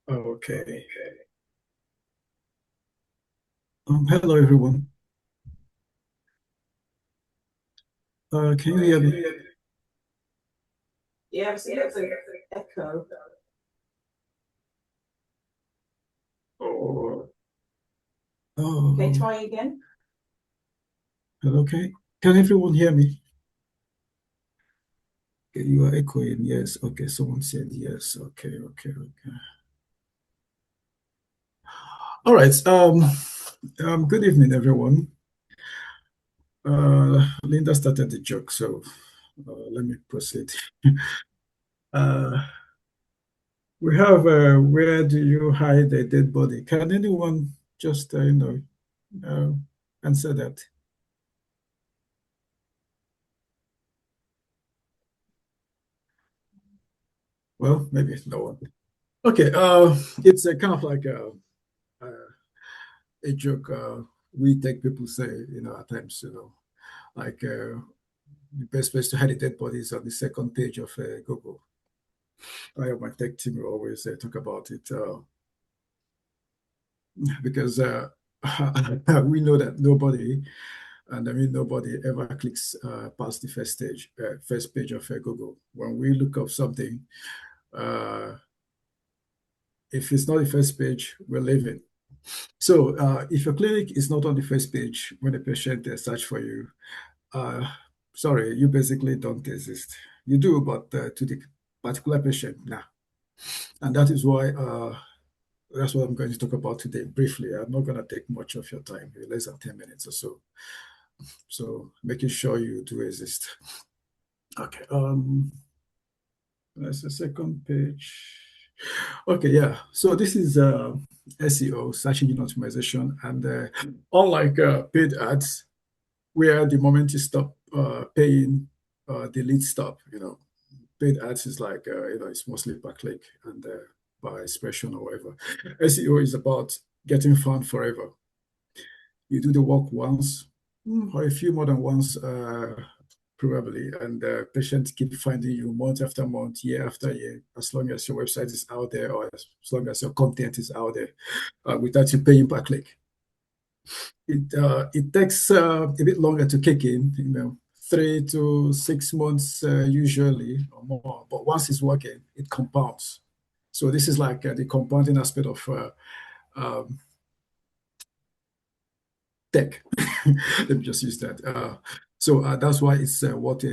Okay. Hello, everyone. Can you hear me? Yeah, so that's an echo. Oh. Okay, try again. Okay. Can everyone hear me? Okay, you are echoing. Yes. Okay. Someone said yes. Okay. All right. Good evening, everyone. Linda started the joke, so let me proceed. We have where do you hide a dead body? Can anyone just answer that? Well, maybe no one. Okay, it's a kind of like a joke. We tech people say, at times, like the best place to hide a dead body is on the second page of Google. My tech team will always talk about it because we know that nobody, and I mean nobody, ever clicks past the first page of Google. When we look up something, if it's not the first page, we're leaving. So if your clinic is not on the first page when a patient search for you, sorry, you basically don't exist. You do, but to the particular patient, nah. And that is why that's what I'm going to talk about today briefly. I'm not going to take much of your time, less than 10 minutes or so. So making sure you do exist. Okay. That's the second page. Okay, yeah. So this is SEO, search engine optimization, and unlike paid ads, where the moment you stop paying, the lead stop. Paid ads is like it's mostly per click and by expression or whatever. SEO is about getting found forever. You do the work once or a few more than once, probably, and patients keep finding you month after month, year after year, as long as your website is out there or as long as your content is out there, without you paying per click. It takes a bit longer to kick in, 3 to 6 months usually or more, but once it's working, it compounds. So this is like the compounding aspect of tech. Let me just use that. So that's why it's what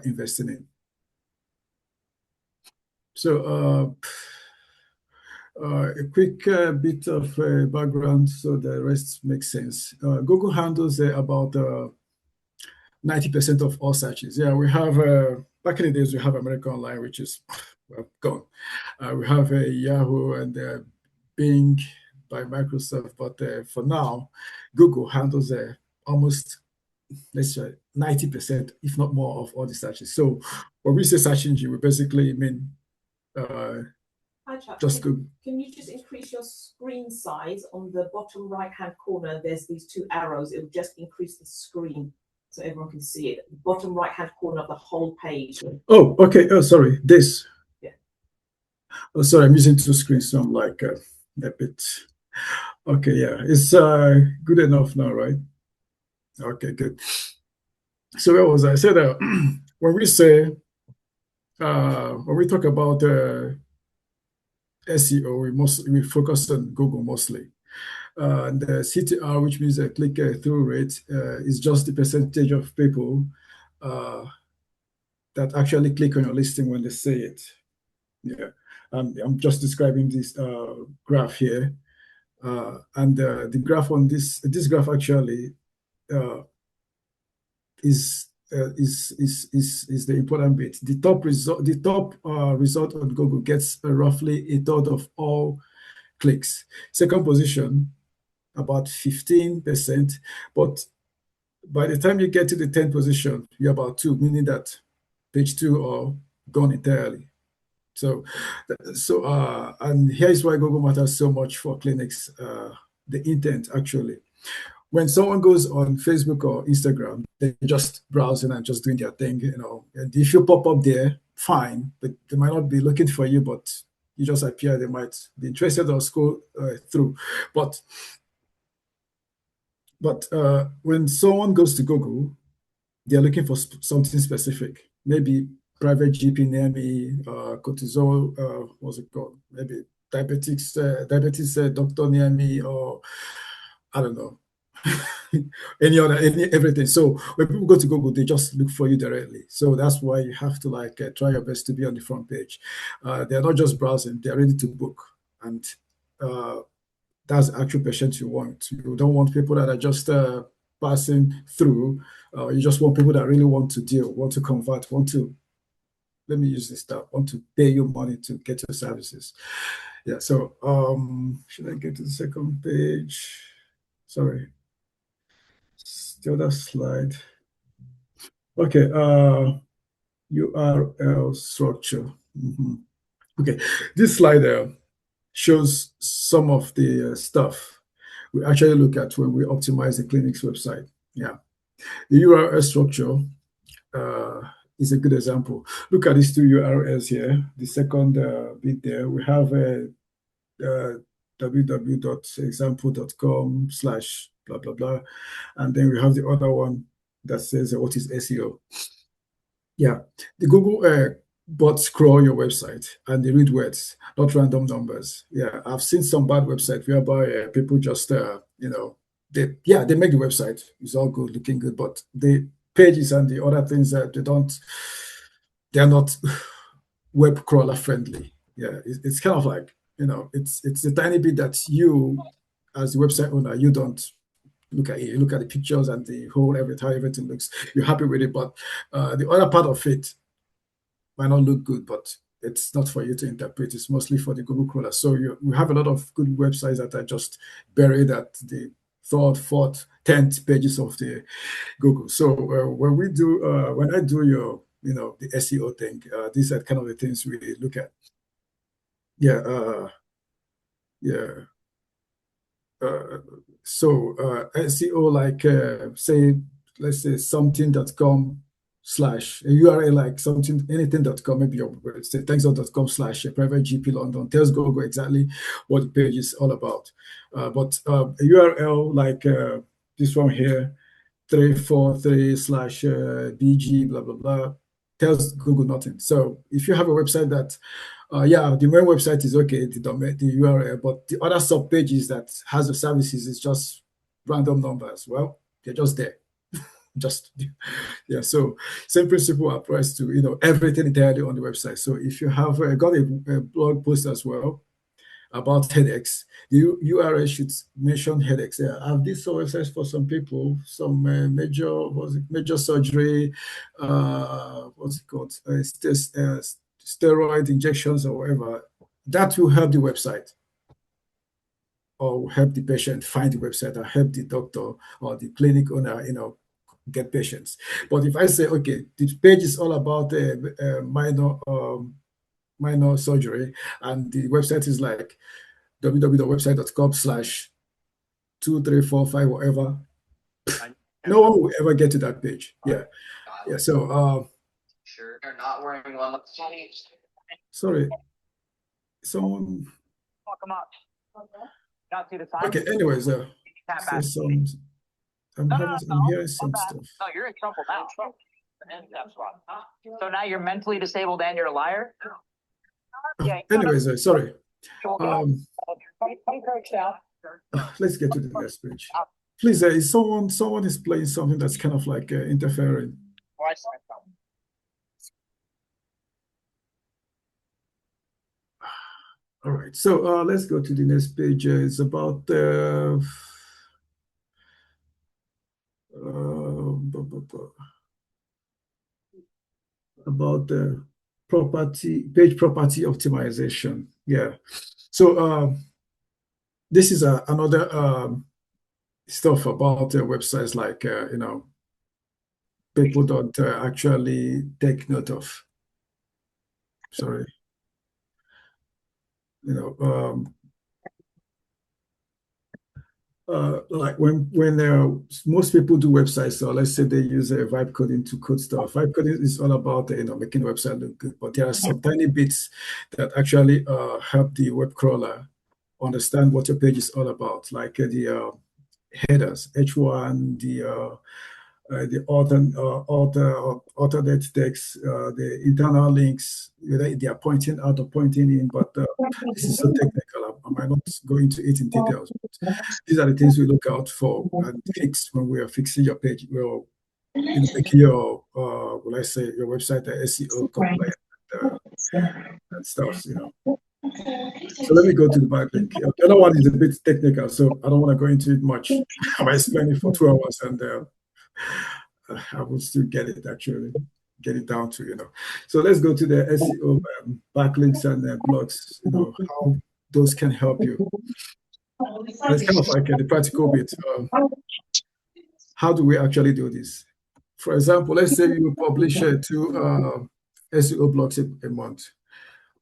investing in. So a quick bit of background so the rest makes sense. Google handles about 90% of all searches. Yeah, we have, back in the days, we have America Online, which is gone. We have Yahoo and Bing by Microsoft, but for now, Google handles almost, let's say, 90%, if not more, of all the searches. So when we say search engine, we basically mean Hi, Chuck. just Google. Can you just increase your screen size on the bottom right-hand corner? There's these two arrows. It will just increase the screen so everyone can see it. The bottom right-hand corner of the whole page. Oh, okay. Oh, sorry. This. Yeah. Oh, sorry. I'm using two screens, so I'm like a bit. Okay, yeah. It's good enough now, right? Okay, good. So where was I? I said when we say when we talk about SEO, we focus on Google mostly. And the CTR, which means the click-through rate, is just the percentage of people that actually click on your listing when they say it. Yeah, I'm just describing this graph here, and the graph on this graph actually is the important bit. The top result on Google gets roughly a third of all clicks. Second position, about 15%, but by the time you get to the 10th position, you're about 2, meaning that page 2 are gone entirely. So and here's why Google matters so much for clinics, the intent actually. When someone goes on Facebook or Instagram, they're just browsing and just doing their thing, and if you pop up there, fine, but they might not be looking for you, but you just appear, they might be interested or scroll through. But when someone goes to Google, they're looking for something specific, maybe private GP near me, cortisol, what's it called? Maybe diabetes doctor near me, or I don't know, everything. So when people go to Google, they just look for you directly. So that's why you have to try your best to be on the front page. They're not just browsing; they're ready to book, and that's the actual patient you want. You don't want people that are just passing through. You just want people that really want to deal, want to convert, want to, let me use this stuff, want to pay you money to get your services. Yeah, so should I get to the second page? Sorry. The other slide. Okay, URL structure. Okay, this slide shows some of the stuff we actually look at when we optimize the clinic's website. Yeah, the URL structure is a good example. Look at these two URLs here. The second bit there, we have www.example.com/ blah, blah, blah. And then we have the other one that says, what is SEO? Yeah, the Google bots crawl your website and they read words, not random numbers. Yeah, I've seen some bad websites whereby people just, they make the website. It's all good, looking good, but the pages and the other things that they're not web crawler friendly. Yeah, it's kind of like, it's a tiny bit that you, as the website owner, you don't look at it. You look at the pictures and the whole, how everything looks. You're happy with it, but the other part of it might not look good, but it's not for you to interpret. It's mostly for the Google crawler. So we have a lot of good websites that are just buried at the 3rd, 4th, 10th pages of the Google. So when I do your, the SEO thing, these are kind of the things we look at. Yeah. So SEO, like say, let's say something.com/ a URL like something, anything.com, maybe your say thanks.com/ private GP London tells Google exactly what the page is all about. But a URL like this one here, 343/ BG blah blah blah, tells Google nothing. So if you have a website that the main website is okay, the URL, but the other sub pages that has the services is just random numbers. Well, they're just there. So same principle applies to everything entirely on the website. So if you have got a blog post as well about headaches, the URL should mention headaches. I have these websites for some people, some major surgery, what's it called, steroid injections or whatever. That will help the website. or help the patient find the website, or help the doctor or the clinic owner, get patients. But if I say, okay, the page is all about minor surgery, and the website is like www.website.com/2345 whatever, no one will ever get to that page. Yeah. So sure they're not wearing one. sorry, someone. Come up. Not see the sign. Okay. Anyways, I'm hearing some stuff. No, you're in trouble now. So now you're mentally disabled and you're a liar. Anyways, sorry. Let's get to the next page. Please, someone is playing something that's kind of like interfering. All right, so let's go to the next page. It's about the page property optimization. Yeah. So this is another stuff about websites like people don't actually take note of. Sorry. Like when most people do websites, so let's say they use vibe coding to code stuff. Vibe coding is all about making the website look good, but there are some tiny bits that actually help the web crawler understand what your page is all about, like the headers, H1, the alternate text, the internal links. They are pointing out or pointing in, but this is so technical. I might not go into it in details. But these are the things we look out for and fix when we are fixing your page. We'll making your will I say your website SEO compliant and stuff. So let me go to the backlink. The other one is a bit technical, so I don't want to go into it much. I might explain it for 2 hours, and I will still get it down to. So let's go to the SEO backlinks and blogs. How those can help you. And it's kind of like the practical bit. How do we actually do this? For example, let's say you publish 2 SEO blogs a month.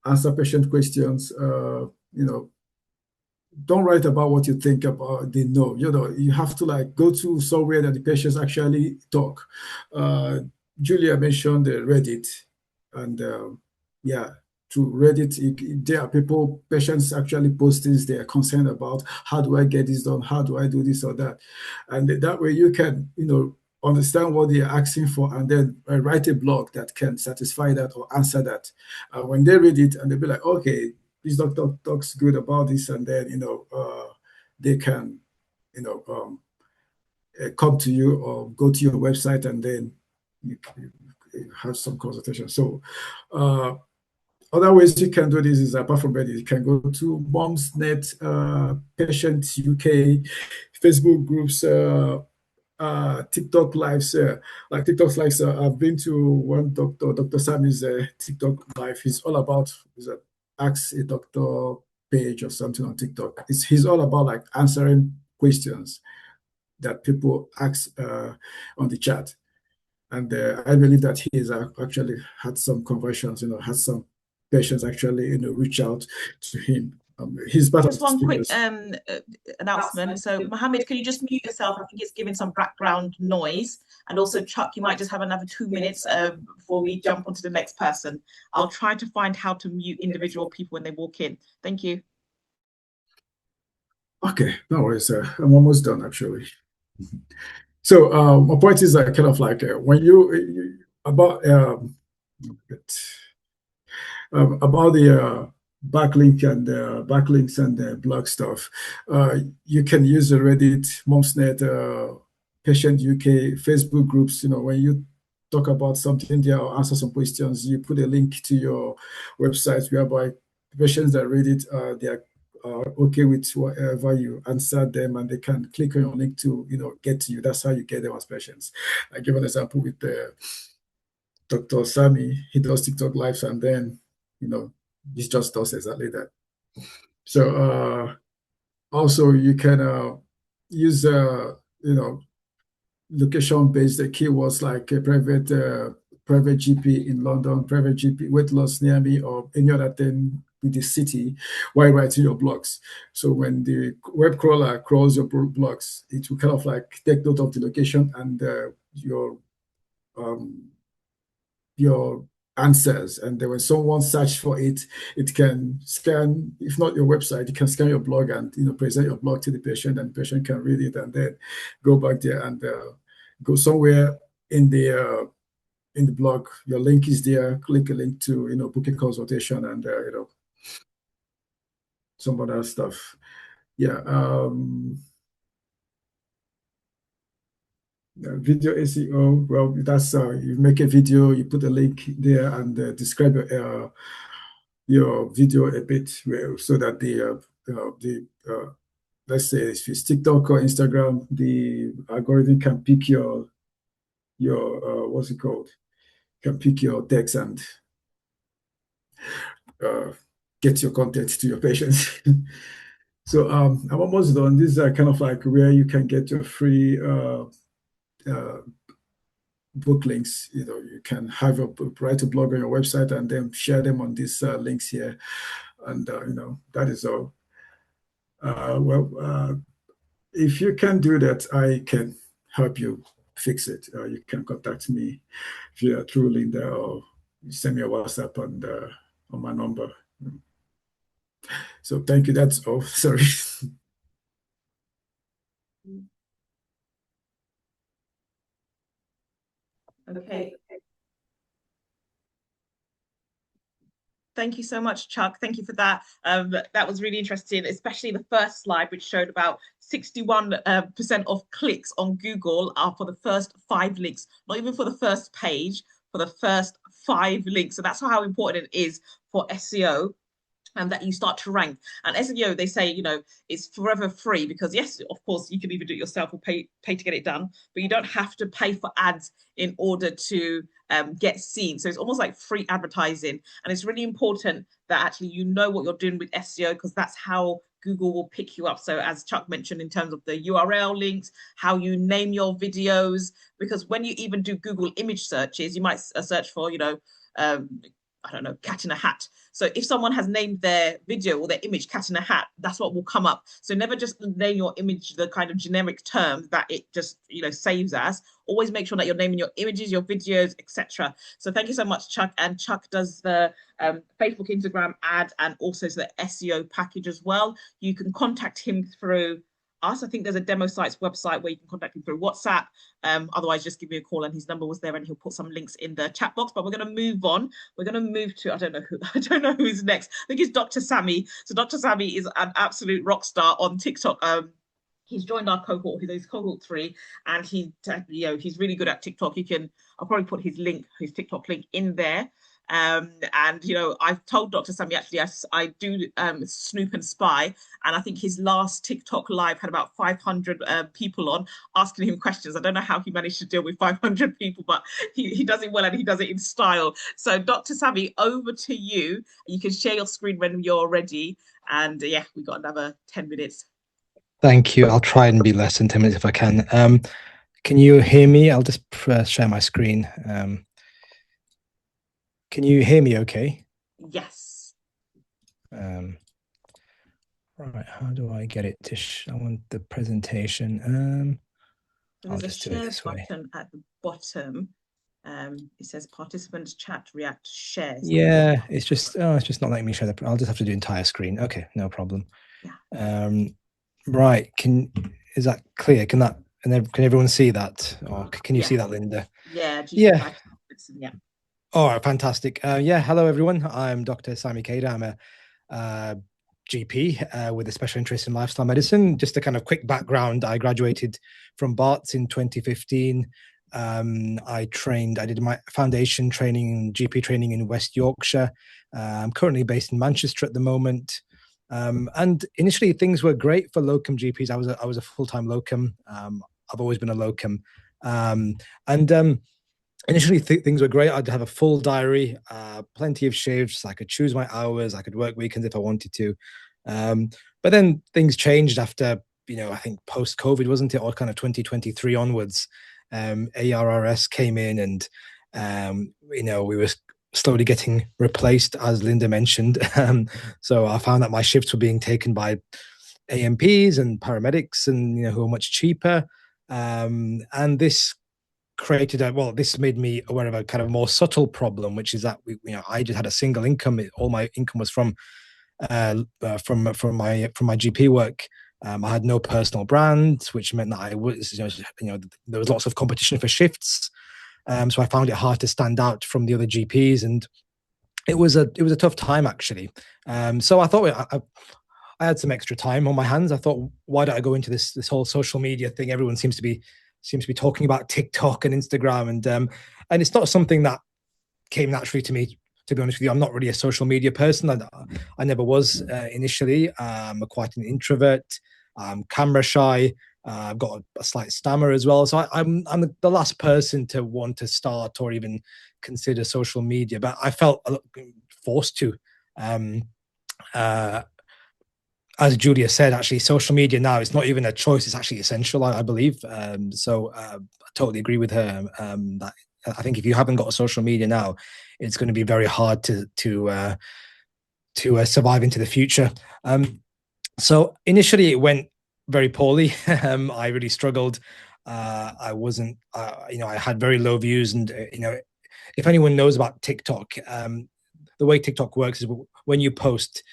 Answer patient questions. Don't write about what you think about they know. You have to go to somewhere that the patients actually talk. Julia mentioned Reddit, and through Reddit, there are patients actually post things they are concerned about. How do I get this done? How do I do this or that? And that way you can, understand what they are asking for, and then write a blog that can satisfy that or answer that. When they read it, and they'll be like, okay, this doctor talks good about this, and then they can come to you or go to your website, and then you have some consultation. So other ways you can do this is, apart from Reddit, you can go to Mumsnet, Patient UK, Facebook groups, TikTok lives. Like TikTok lives, I've been to one Dr. Sammy's TikTok live. He's all about ask a doctor page or something on TikTok. He's all about answering questions that people ask on the chat. And I believe that he has actually had some conversions, had some patients actually, reach out to him. He's part just of one quick announcement. So Mohammed, can you just mute yourself? I think it's giving some background noise. And also Chuck, you might just have another 2 minutes before we jump onto the next person. I'll try to find how to mute individual people when they walk in. Thank you. Okay, no worries. I'm almost done actually. So my point is kind of like when you about the backlink and backlinks and blog stuff. You can use the Reddit, Mumsnet, Patient UK, Facebook groups. When you talk about something there or answer some questions, you put a link to your website whereby patients that read it, they are okay with whatever you answer them, and they can click on your link to get to you. That's how you get them as patients. I give an example with Dr. Sami. He does TikTok lives, and then he just does exactly that. So Also, you can use location-based keywords like a private GP in London, private GP weight loss near me, or any other thing with the city while writing your blogs. So when the web crawler crawls your blogs, it will kind of like take note of the location and your answers. And then when someone search for it, it can scan, if not your website, it can scan your blog and present your blog to the patient, and the patient can read it and then go back there and go somewhere in the blog. Your link is there. Click a link to book a consultation and some other stuff. Yeah. Video SEO, well, that's you make a video, you put a link there and describe your video a bit so that the let's say if it's TikTok or Instagram, the algorithm can pick your what's it called? Can pick your text and get your content to your patients. So I'm almost done. These are kind of like where you can get your free book links. You can have write a blog on your website and then share them on these links here, and that is all. If you can do that, I can help you fix it. You can contact me via through Linda, or send me a WhatsApp on my number. So thank you. That's all. Sorry. Okay. Thank you so much, Chuck. Thank you for that. That was really interesting, especially the first slide, which showed about 61% of clicks on Google are for the first 5 links, not even for the first page, for the first 5 links. So that's how important it is for SEO. And that you start to rank. And SEO, they say, it's forever free, because yes, of course, you can either do it yourself or pay to get it done, but you don't have to pay for ads in order to get seen. So it's almost like free advertising. And it's really important that actually you know what you're doing with SEO, because that's how Google will pick you up. So as Chuck mentioned, in terms of the URL links, how you name your videos, because when you even do Google image searches, you might search for, I don't know, cat in a hat. So if someone has named their video or their image cat in a hat, that's what will come up. So never just name your image the kind of generic term that it just saves as. Always make sure that you're naming your images, your videos, etc. So thank you so much, Chuck. And Chuck does the Facebook, Instagram ad, and also the SEO package as well. You can contact him through us. I think there's a Demo Sites website where you can contact him through WhatsApp. Otherwise, just give me a call, and his number was there, and he'll put some links in the chat box. But we're going to move on. We're going to move to I don't know who's next. I think it's Dr. Sammy. So Dr. Sammy is an absolute rock star on TikTok. He's joined our cohort. He's cohort 3, and he's really good at TikTok. I'll probably put his TikTok link in there. And I've told Dr. Sammy, actually, I do snoop and spy, and I think his last TikTok live had about 500 people on asking him questions. I don't know how he managed to deal with 500 people, but he does it well, and he does it in style. So Dr. Sammy, over to you. You can share your screen when you're ready, and yeah, we've got another 10 minutes. Thank you. I'll try and be less than 10 minutes if I can. Can you hear me? I'll just share my screen. Can you hear me okay? Yes. Right, how do I get it to I want the presentation. There's a share button at the bottom. It says participants chat, react, shares. Yeah, it's just not letting me share I'll just have to do entire screen. Okay, no problem. Yeah. Right, is that clear? Can everyone see that? Or can you see that, Linda? Yeah. Yeah. Yeah. All right, fantastic. Hello everyone. I'm Dr. Sammy Kader. I'm a GP with a special interest in lifestyle medicine. Just a kind of quick background. I graduated from Barts in 2015. I did my foundation training, GP training in West Yorkshire. I'm currently based in Manchester at the moment. And initially things were great for locum GPs. I was a full-time locum. I've always been a locum. Initially, things were great. I'd have a full diary, plenty of shifts. I could choose my hours. I could work weekends if I wanted to. But then things changed after, I think post-COVID, wasn't it, or kind of 2023 onwards. ARRS came in, and we were slowly getting replaced, as Linda mentioned. So I found that my shifts were being taken by AMPs and paramedics, and who are much cheaper. And this created this made me aware of a kind of more subtle problem, which is that I just had a single income. All my income was from my GP work. I had no personal brand, which meant that I was, there was lots of competition for shifts. So I found it hard to stand out from the other GPs, and it was a tough time, actually. So I thought I had some extra time on my hands. I thought, why don't I go into this whole social media thing? Everyone seems to be talking about TikTok and Instagram, and it's not something that came naturally to me. To be honest with you, I'm not really a social media person. I never was initially. I'm quite an introvert. I'm camera shy. I've got a slight stammer as well. So I'm the last person to want to start or even consider social media. But I felt forced to. As Julia said, actually, social media now, it's not even a choice. It's actually essential, I believe. So I totally agree with her that I think if you haven't got a social media now, it's going to be very hard to survive into the future. So initially, it went very poorly. I really struggled. I wasn't, I had very low views, and if anyone knows about TikTok, the way TikTok works is when you post,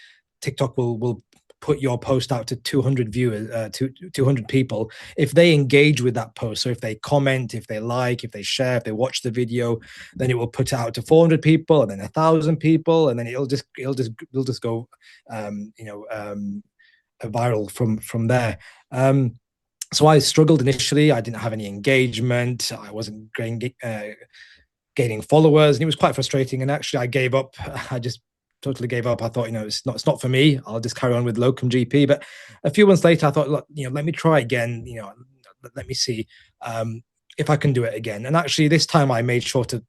TikTok will put your post out to 200 viewers, to 200 people. If they engage with that post, so if they comment, if they like, if they share, if they watch the video, then it will put it out to 400 people, and then 1,000 people, and then it'll just go, viral from there. So I struggled initially. I didn't have any engagement. I wasn't gaining followers, and it was quite frustrating. And actually, I gave up. I just totally gave up. I thought, it's not for me. I'll just carry on with locum GP. But a few months later, I thought, look, let me try again. Let me see if I can do it again. And actually, this time I made sure to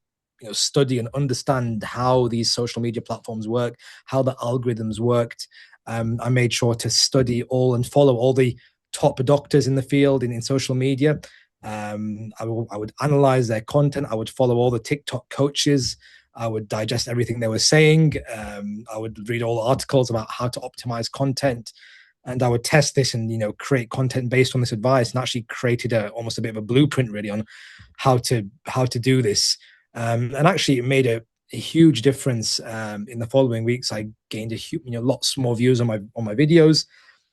study and understand how these social media platforms work, how the algorithms worked. I made sure to study and follow all the top doctors in the field in social media. I would analyze their content. I would follow all the TikTok coaches. I would digest everything they were saying. I would read all articles about how to optimize content, and I would test this and create content based on this advice, and actually created almost a bit of a blueprint really on how to do this. And actually, it made a huge difference. In the following weeks, I gained lots more views on my videos.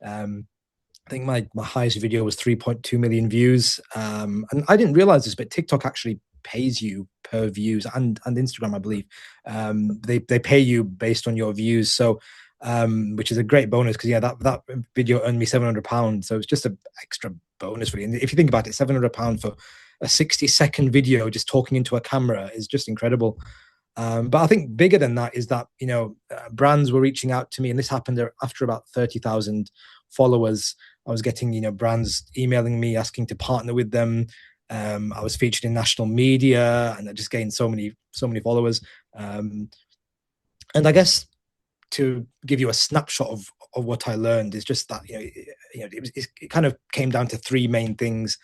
I think my highest video was 3.2 million views. And I didn't realize this, but TikTok actually pays you per views, and Instagram, I believe. They pay you based on your views. So, which is a great bonus, because that video earned me £700. So it's just an extra bonus really. And if you think about it, £700 for a 60-second video just talking into a camera is just incredible. But I think bigger than that is that, brands were reaching out to me, and this happened after about 30,000 followers. I was getting, brands emailing me, asking to partner with them. I was featured in national media, and I just gained so many followers. And I guess to give you a snapshot of what I learned is just that, it kind of came down to three main things.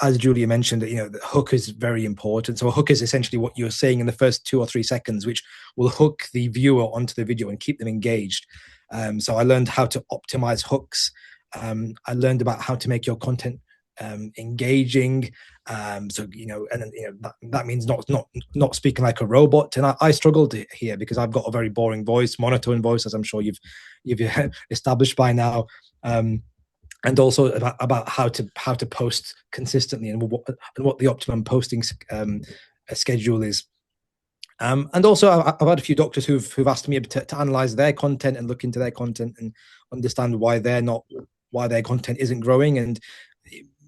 As Julia mentioned, the hook is very important. So a hook is essentially what you're saying in the first 2 or 3 seconds, which will hook the viewer onto the video and keep them engaged. So I learned how to optimize hooks. I learned about how to make your content engaging. So that means not speaking like a robot. And I struggled here because I've got a very boring voice, monotone voice, as I'm sure you've established by now. And also about how to post consistently, and what the optimum posting schedule is. And also I've had a few doctors who've asked me to analyze their content and look into their content and understand why their content isn't growing. And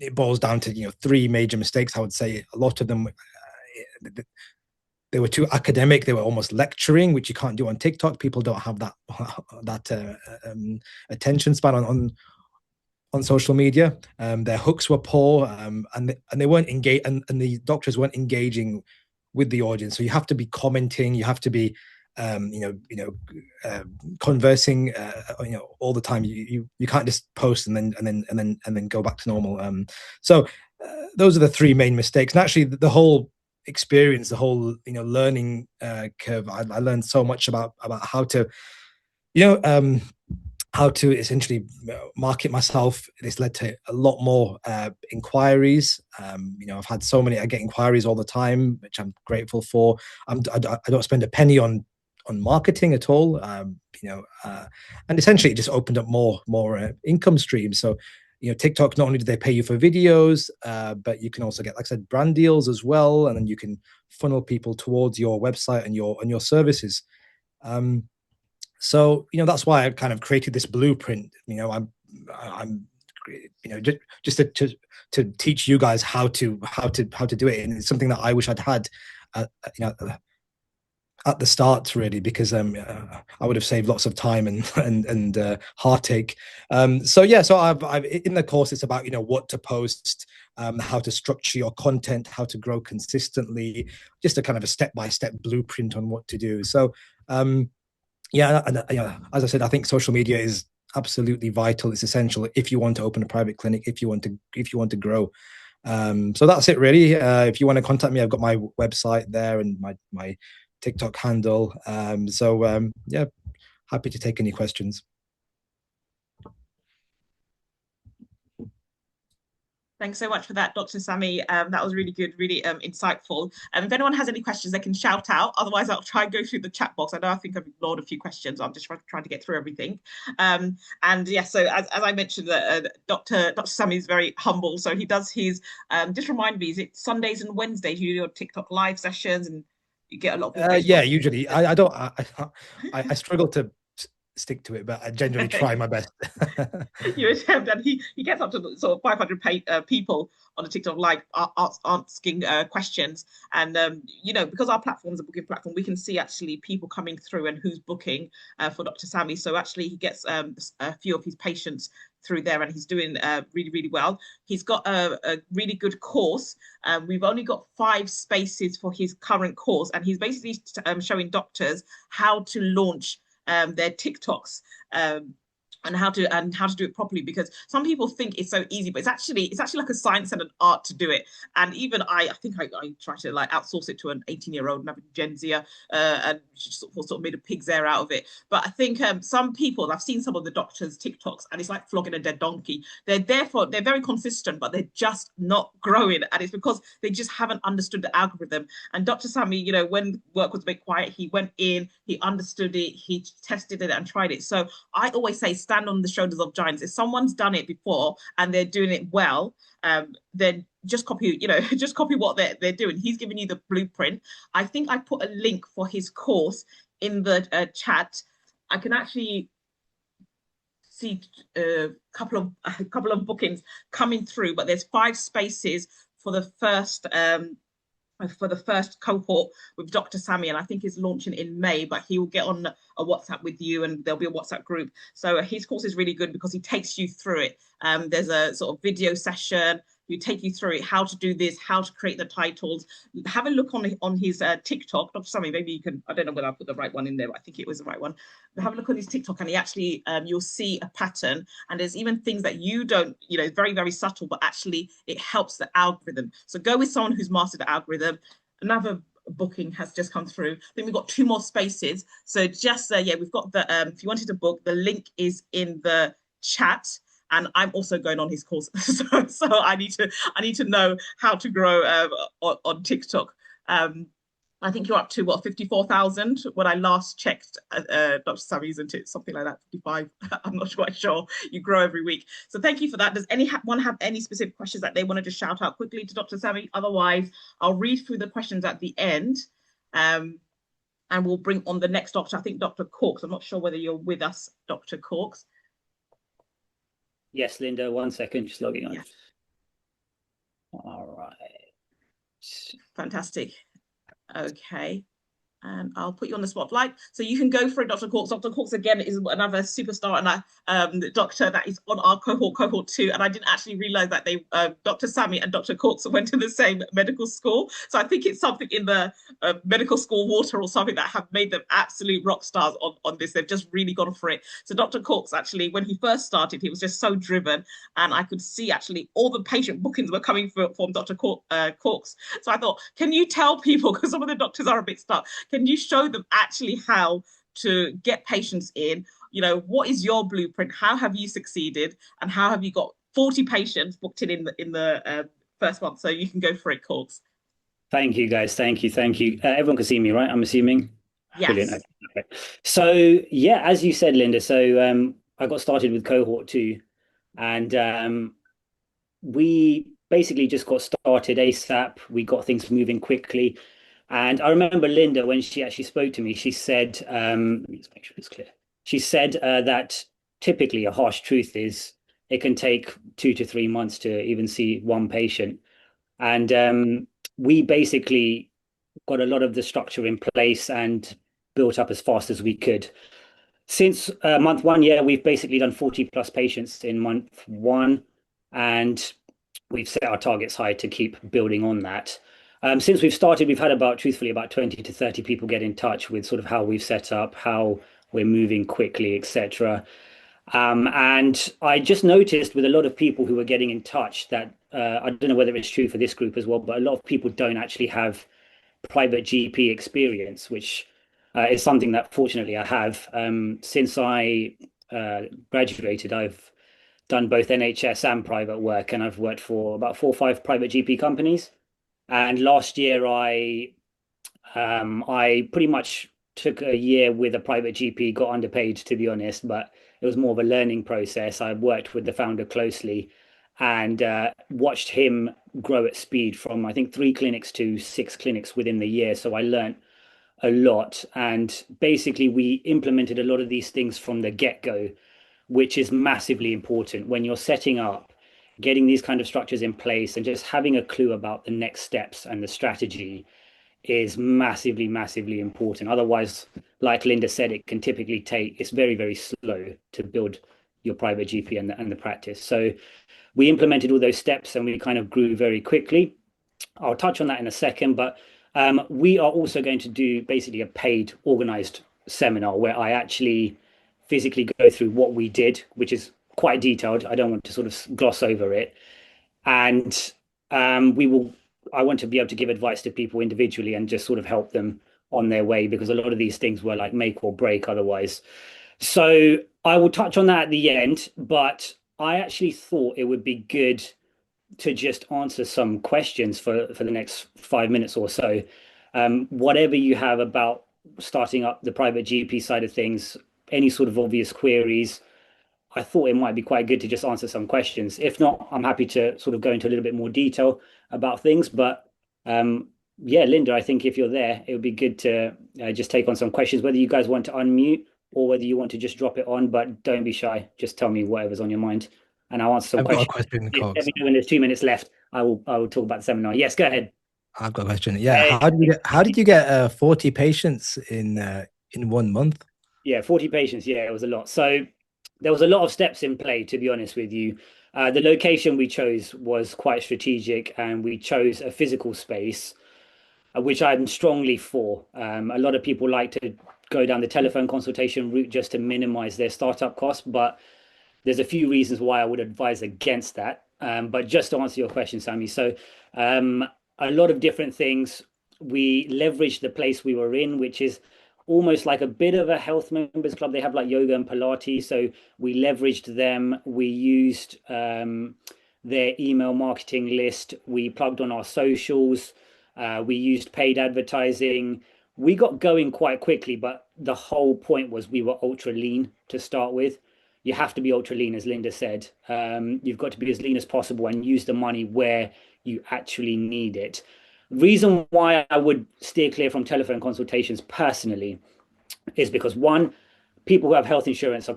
it boils down to 3 major mistakes. I would say a lot of them, they were too academic. They were almost lecturing, which you can't do on TikTok. People don't have that attention span on social media. Their hooks were poor, and they weren't engaged, and the doctors weren't engaging with the audience. So you have to be commenting, you have to be conversing, all the time. You can't just post and then go back to normal. So those are the three main mistakes. And actually, the whole experience, the whole learning curve, I learned so much about how to how to essentially market myself. This led to a lot more inquiries. I've had I get inquiries all the time, which I'm grateful for. I don't spend a penny on marketing at all. And essentially it just opened up more income streams. So TikTok, not only do they pay you for videos, but you can also get, like I said, brand deals as well, and then you can funnel people towards your website and your services. So that's why I kind of created this blueprint. I'm just to teach you guys how to do it, and it's something that I wish I'd had at the start, really, because I would have saved lots of time and heartache. So I've in the course, it's about what to post, how to structure your content, how to grow consistently, just a kind of a step-by-step blueprint on what to do. So as I said, I think social media is absolutely vital. It's essential if you want to open a private clinic, if you want to grow. So that's it, really. If you want to contact me, I've got my website there and my TikTok handle. Happy to take any questions. Thanks so much for that, Dr. Sami. That was really good, really insightful. If anyone has any questions, they can shout out. Otherwise, I'll try and go through the chat box. I think I've ignored a few questions. I'm just trying to get through everything. So as I mentioned, Dr. Sami is very humble. So he does his, just remind me, is it Sundays and Wednesdays you do your TikTok live sessions and you get a lot of usually. I struggle to stick to it, but I generally try my best. You attempt, and he gets up to sort of 500 people on a TikTok live asking questions, and because our platform is a booking platform, we can see actually people coming through and who's booking for Dr. Sami. So actually he gets a few of his patients through there, and he's doing really, really well. He's got a really good course. We've only got 5 spaces for his current course, and he's basically showing doctors how to launch their TikToks and how to do it properly, because some people think it's so easy, but it's actually like a science and an art to do it. And even I think I try to like outsource it to an 18-year-old Gen Zer, and she sort of made a pig's ear out of it. But I think some people, I've seen some of the doctors' TikToks, and it's like flogging a dead donkey. They're very consistent, but they're just not growing, and it's because they just haven't understood the algorithm. And Dr. Sami, when work was a bit quiet, he went in, he understood it, he tested it and tried it. So I always say, stand on the shoulders of giants. If someone's done it before and they're doing it well, then just copy what they're doing. He's giving you the blueprint. I think I put a link for his course in the chat. I can actually see a couple of bookings coming through, but there's 5 spaces for the first cohort with Dr. Sami, and I think he's launching in May, but he will get on a WhatsApp with you, and there'll be a WhatsApp group. So his course is really good because he takes you through it. There's a sort of video session. You take you through it, how to do this, how to create the titles. Have a look on his TikTok. Dr. Sami, maybe you can, I don't know whether I put the right one in there, but I think it was the right one. But have a look on his TikTok, and he actually, you'll see a pattern, and there's even things that you don't, very, very subtle, but actually it helps the algorithm. So go with someone who's mastered the algorithm. Another booking has just come through. Then we've got 2 more spaces. So just, we've got the, if you wanted to book, the link is in the chat. And I'm also going on his course, so I need to know how to grow on TikTok. I think you're up to 54,000 when I last checked. Dr. Sami, isn't it something like that? 55. I'm not quite sure. You grow every week. So thank you for that. Does anyone have any specific questions that they wanted to shout out quickly to Dr. Sami? Otherwise, I'll read through the questions at the end, and we'll bring on the next doctor. I think Dr. Corks. I'm not sure whether you're with us, Dr. Corks. Yes, Linda, 1 second, just logging on. Yes. All right. Fantastic. Okay. And I'll put you on the spotlight. So you can go for it, Dr. Corks. Dr. Corks, again, is another superstar and doctor that is on our cohort 2. And I didn't actually realize that Dr. Sammy and Dr. Corks went to the same medical school. So I think it's something in the medical school water or something that have made them absolute rock stars on this. They've just really gone for it. So Dr. Corks, actually, when he first started, he was just so driven. And I could see actually all the patient bookings were coming from Dr. Corks. So I thought, can you tell people, because some of the doctors are a bit stuck, can you show them actually how to get patients in? You know, what is your blueprint? How have you succeeded? And how have you got 40 patients booked in the first month? So you can go for it, Corks. Thank you, guys. Thank you. Everyone can see me, right? I'm assuming. Yes. Brilliant. Okay. So yeah, as you said, Linda. So I got started with cohort 2, and we basically just got started ASAP. We got things moving quickly. And I remember Linda, when she actually spoke to me, she said, let me just make sure it's clear. She said that typically a harsh truth is it can take 2 to 3 months to even see one patient. And we basically got a lot of the structure in place and built up as fast as we could. Since month 1, we've basically done 40 plus patients in month 1, and we've set our targets high to keep building on that. Since we've started, we've had truthfully about 20 to 30 people get in touch with sort of how we've set up, how we're moving quickly, etc. And I just noticed with a lot of people who were getting in touch that I don't know whether it's true for this group as well, but a lot of people don't actually have private GP experience, which is something that fortunately I have. Since I graduated, I've done both NHS and private work, and I've worked for about 4 or 5 private GP companies. And last year, I pretty much took a year with a private GP, got underpaid, to be honest, but it was more of a learning process. I worked with the founder closely and watched him grow at speed from, I think, 3 clinics to 6 clinics within the year. So I learned a lot. And basically, we implemented a lot of these things from the get-go, which is massively important when you're setting up, getting these kind of structures in place, and just having a clue about the next steps and the strategy is massively, massively important. Otherwise, like Linda said, it can typically it's very, very slow to build your private GP and the practice. So we implemented all those steps and we kind of grew very quickly. I'll touch on that in a second, but we are also going to do basically a paid organized seminar where I actually physically go through what we did, which is quite detailed. I don't want to sort of gloss over it. And I want to be able to give advice to people individually and just sort of help them on their way, because a lot of these things were like make or break otherwise. So I will touch on that at the end, but I actually thought it would be good to just answer some questions for the next 5 minutes or so. Whatever you have about starting up the private GP side of things, any sort of obvious queries, I thought it might be quite good to just answer some questions. If not, I'm happy to sort of go into a little bit more detail about things. But yeah, Linda, I think if you're there, it would be good to just take on some questions, whether you guys want to unmute or whether you want to just drop it on, but don't be shy. Just tell me whatever's on your mind and I'll answer some questions. Got a question, Corks. When there's 2 minutes left, I will talk about the seminar. Yes, go ahead. I've got a question. Yeah, how did you get 40 patients in 1 month? Yeah, 40 patients. Yeah, it was a lot. So there was a lot of steps in play, to be honest with you. The location we chose was quite strategic, and we chose a physical space, which I'm strongly for. A lot of people like to go down the telephone consultation route just to minimize their startup costs, but there's a few reasons why I would advise against that. But just to answer your question, Sammy, so a lot of different things. We leveraged the place we were in, which is almost like a bit of a health members club. They have like yoga and Pilates. So we leveraged them. We used their email marketing list. We plugged on our socials. We used paid advertising. We got going quite quickly, but the whole point was we were ultra lean to start with. You have to be ultra lean, as Linda said. You've got to be as lean as possible and use the money where you actually need it. Reason why I would steer clear from telephone consultations personally is because, one, people who have health insurance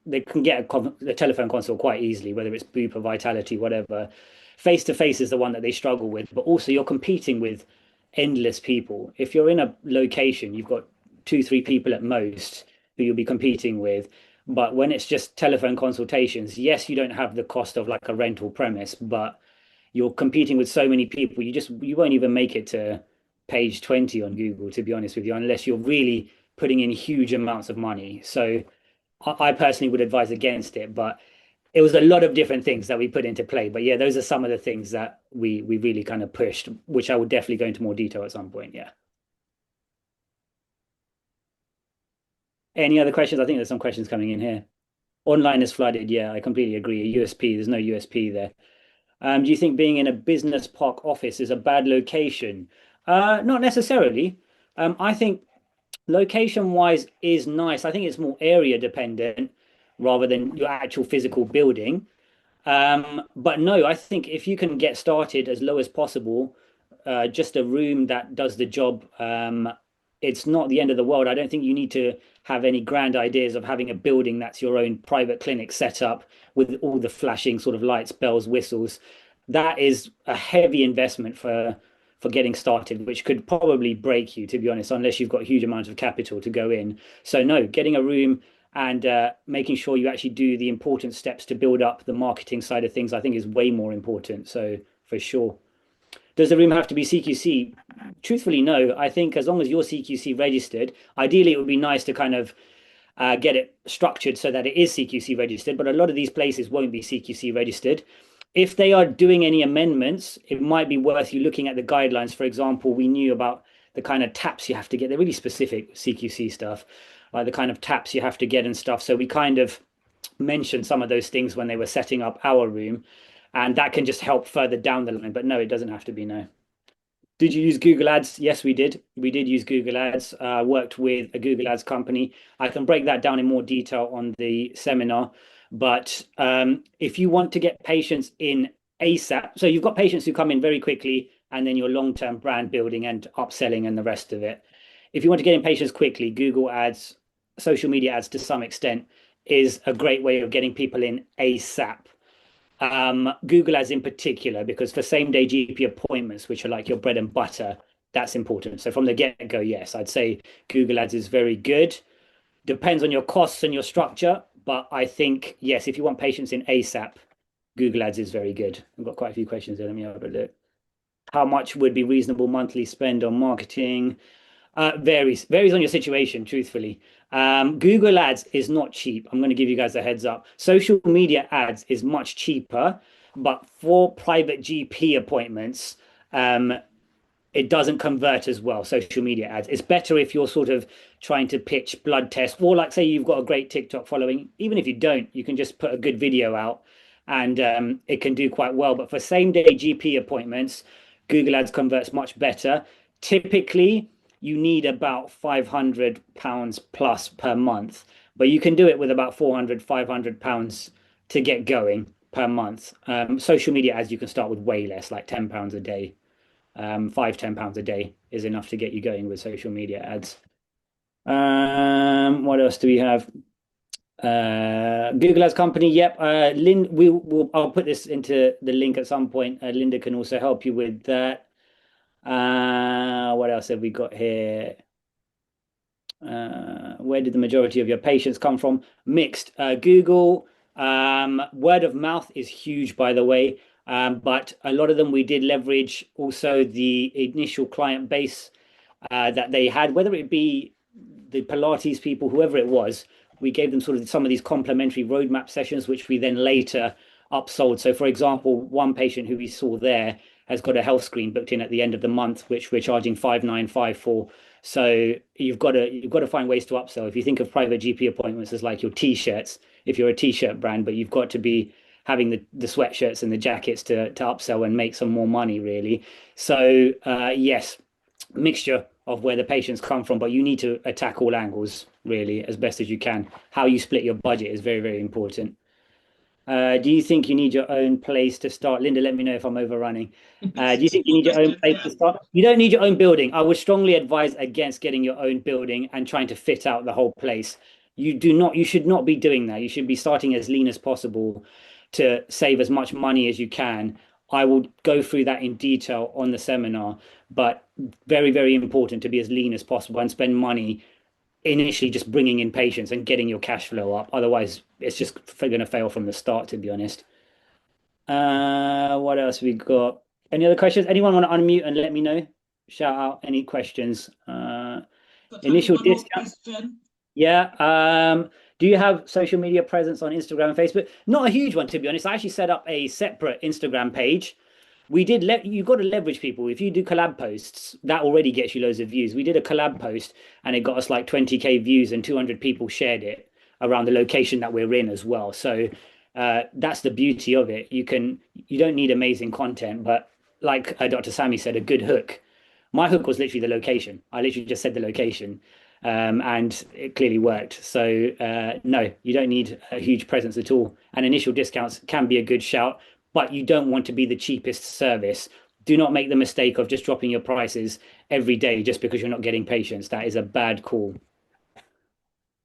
they can get a telephone consult quite easily, whether it's Bupa, Vitality, whatever. Face-to-face is the one that they struggle with, but also you're competing with endless people. If you're in a location, you've got 2, 3 people at most who you'll be competing with. But when it's just telephone consultations, yes, you don't have the cost of like a rental premise, but you're competing with so many people, you won't even make it to page 20 on Google, to be honest with you, unless you're really putting in huge amounts of money. So I personally would advise against it, but it was a lot of different things that we put into play. But yeah, those are some of the things that we really kind of pushed, which I would definitely go into more detail at some point. Yeah. Any other questions? I think there's some questions coming in here. Online is flooded. Yeah, I completely agree. USP, there's no USP there. Do you think being in a business park office is a bad location? Not necessarily. I think location-wise is nice. I think it's more area dependent rather than your actual physical building. But no, I think if you can get started as low as possible, just a room that does the job, it's not the end of the world. I don't think you need to have any grand ideas of having a building that's your own private clinic set up with all the flashing sort of lights, bells, whistles. That is a heavy investment for getting started, which could probably break you, to be honest, unless you've got a huge amount of capital to go in. So no, getting a room and making sure you actually do the important steps to build up the marketing side of things, I think is way more important. So for sure. Does the room have to be CQC? Truthfully, no. I think as long as you're CQC registered, ideally it would be nice to kind of get it structured so that it is CQC registered, but a lot of these places won't be CQC registered. If they are doing any amendments, it might be worth you looking at the guidelines. For example, we knew about the kind of taps you have to get. They're really specific CQC stuff, like the kind of taps you have to get and stuff. So we kind of mentioned some of those things when they were setting up our room, and that can just help further down the line. But no, it doesn't have to be, no. Did you use Google Ads? Yes, we did. We did use Google Ads, worked with a Google Ads company. I can break that down in more detail on the seminar. But if you want to get patients in ASAP, so you've got patients who come in very quickly and then your long-term brand building and upselling and the rest of it. If you want to get in patients quickly, Google Ads, social media ads to some extent is a great way of getting people in ASAP. Google Ads in particular, because for same-day GP appointments, which are like your bread and butter, that's important. So from the get-go, yes, I'd say Google Ads is very good. Depends on your costs and your structure, but I think, yes, if you want patients in ASAP, Google Ads is very good. I've got quite a few questions there. Let me have a look. How much would be reasonable monthly spend on marketing? Varies on your situation, truthfully. Google Ads is not cheap. I'm going to give you guys a heads up. Social media ads is much cheaper, but for private GP appointments, it doesn't convert as well, social media ads. It's better if you're sort of trying to pitch blood tests, or like say you've got a great TikTok following. Even if you don't, you can just put a good video out and it can do quite well. But for same-day GP appointments, Google Ads converts much better. Typically, you need about £500 plus per month, but you can do it with about £400-500 to get going per month. Social media ads, you can start with way less, like £10 a day. £5-10 a day is enough to get you going with social media ads. What else do we have? Google Ads company. Yep. I'll put this into the link at some point. Linda can also help you with that. What else have we got here? Where did the majority of your patients come from? Mixed. Google, word of mouth is huge, by the way. But a lot of them we did leverage also the initial client base that they had, whether it be the Pilates people, whoever it was. We gave them sort of some of these complimentary roadmap sessions, which we then later upsold. So, for example, one patient who we saw there has got a health screen booked in at the end of the month, which we're charging $595 for. So you've got to find ways to upsell. If you think of private GP appointments as like your t-shirts, if you're a t-shirt brand, but you've got to be having the sweatshirts and the jackets to upsell and make some more money, really. So yes, mixture of where the patients come from, but you need to attack all angles really as best as you can. How you split your budget is very, very important. Do you think you need your own place to start? Linda, let me know if I'm overrunning. Do you think you need your own place to start? You don't need your own building. I would strongly advise against getting your own building and trying to fit out the whole place. You should not be doing that. You should be starting as lean as possible to save as much money as you can I will go through that in detail on the seminar, but very, very important to be as lean as possible and spend money initially just bringing in patients and getting your cash flow up. Otherwise, it's just going to fail from the start, to be honest. What else we got? Any other questions? Anyone want to unmute and let me know? Shout out any questions. Initial discount. Yeah. Do you have social media presence on Instagram and Facebook? Not a huge one, to be honest. I actually set up a separate Instagram page. We did you've got to leverage people. If you do collab posts, that already gets you loads of views. We did a collab post and it got us like 20k views and 200 people shared it around the location that we're in as well. So that's the beauty of it. You don't need amazing content, but like Dr. Sammy said, a good hook. My hook was literally the location. I literally just said the location, and it clearly worked. So no, you don't need a huge presence at all. And initial discounts can be a good shout, but you don't want to be the cheapest service. Do not make the mistake of just dropping your prices every day just because you're not getting patients. That is a bad call.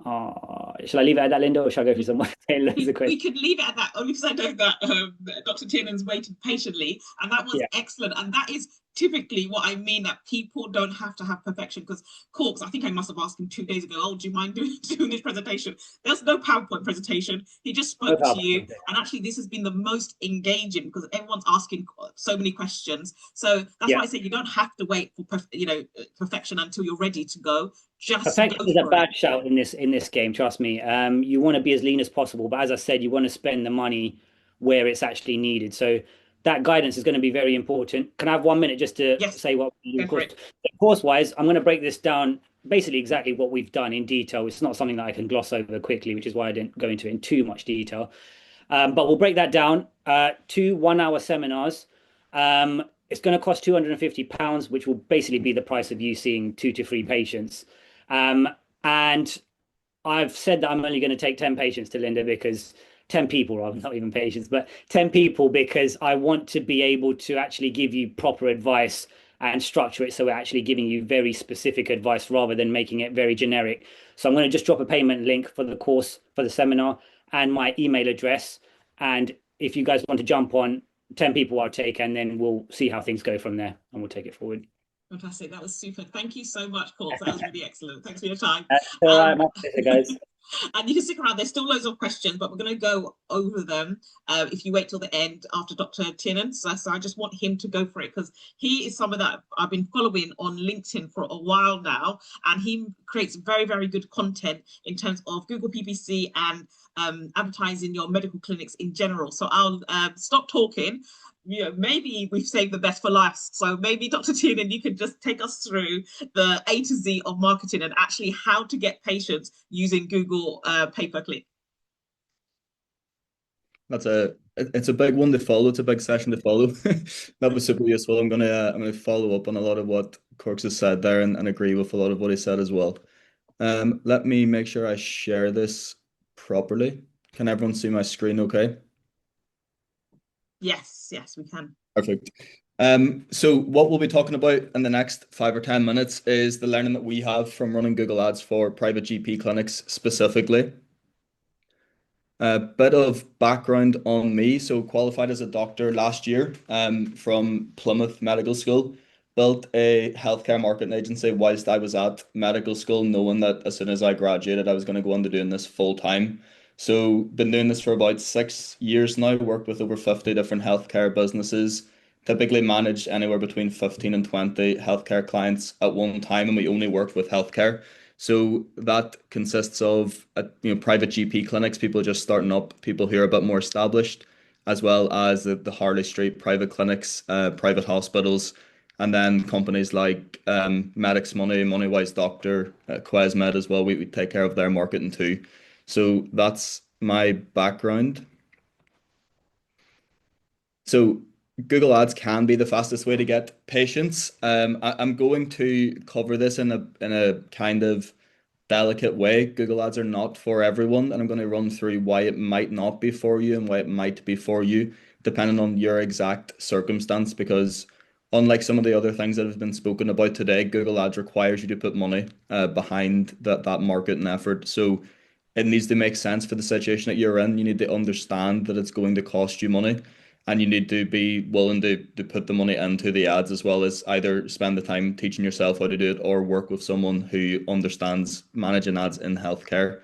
Shall I leave it at that, Linda, or shall I go through some more? We could leave it at that, only because I know that Dr. Tiernan's waited patiently, and that was excellent. And that is typically what I mean, that people don't have to have perfection. Because Corks, I think I must have asked him 2 days ago, oh, do you mind doing this presentation? There's no PowerPoint presentation. He just spoke to you. And actually, this has been the most engaging because everyone's asking so many questions. So that's why I say you don't have to wait for perfection until you're ready to go. Perfection is a bad shout in this game, trust me. You want to be as lean as possible, but as I said, you want to spend the money where it's actually needed. So that guidance is going to be very important. Can I have 1 minute just to say what course-wise? I'm going to break this down basically exactly what we've done in detail. It's not something that I can gloss over quickly, which is why I didn't go into it in too much detail. But we'll break that down. 2 1-hour seminars. It's going to cost £250, which will basically be the price of you seeing 2 to 3 patients. And I've said that I'm only going to take 10 patients to Linda because 10 people, rather, not even patients, but 10 people, because I want to be able to actually give you proper advice and structure it so we're actually giving you very specific advice rather than making it very generic. So I'm going to just drop a payment link for the course, for the seminar, and my email address. And if you guys want to jump on, 10 people I'll take, and then we'll see how things go from there, and we'll take it forward. Fantastic. That was super. Thank you so much, Corks. That was really excellent. Thanks for your time. That's all right, my pleasure, guys. And you can stick around. There's still loads of questions, but we're going to go over them if you wait till the end after Dr. Tiernan. So I just want him to go for it because he is someone that I've been following on LinkedIn for a while now, and he creates very, very good content in terms of Google PPC and advertising your medical clinics in general. So I'll stop talking. Maybe we've saved the best for last. So maybe Dr. Tiernan, you could just take us through the A to Z of marketing and actually how to get patients using Google pay-per-click. It's a big one to follow. It's a big session to follow. That was super useful. I'm gonna follow up on a lot of what Corks has said there and agree with a lot of what he said as well. Let me make sure I share this properly. Can everyone see my screen okay? Yes, we can. Perfect. So what we'll be talking about in the next 5 or 10 minutes is the learning that we have from running Google Ads for private GP clinics specifically. A bit of background on me. So qualified as a doctor last year from Plymouth Medical School. Built a healthcare marketing agency whilst I was at medical school, knowing that as soon as I graduated, I was going to go into doing this full time. So been doing this for about 6 years now, worked with over 50 different healthcare businesses, typically managed anywhere between 15 and 20 healthcare clients at one time, and we only work with healthcare. So that consists of private GP clinics, people just starting up, people who are a bit more established, as well as the Harley Street private clinics, private hospitals, and then companies like Medix Money, MoneyWise Doctor, QuesMed as well. We take care of their marketing too. So that's my background. So Google Ads can be the fastest way to get patients. I'm going to cover this in a kind of delicate way. Google Ads are not for everyone, and I'm going to run through why it might not be for you and why it might be for you, depending on your exact circumstance, because unlike some of the other things that have been spoken about today, Google Ads requires you to put money behind that marketing effort. So it needs to make sense for the situation that you're in. You need to understand that it's going to cost you money. and you need to be willing to put the money into the ads, as well as either spend the time teaching yourself how to do it or work with someone who understands managing ads in healthcare.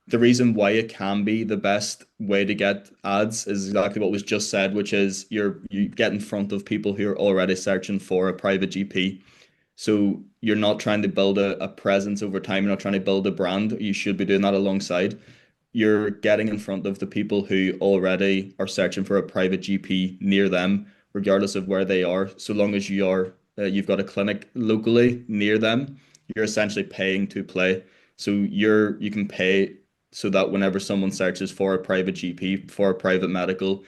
The reason why it can be the best way to get ads is exactly what was just said, which is you get in front of people who are already searching for a private GP. So you're not trying to build a presence over time. You're not trying to build a brand. You should be doing that alongside. You're getting in front of the people who already are searching for a private GP near them, regardless of where they are. So long as you've got a clinic locally near them, you're essentially paying to play. So you can pay so that whenever someone searches for a private GP, for a private medical,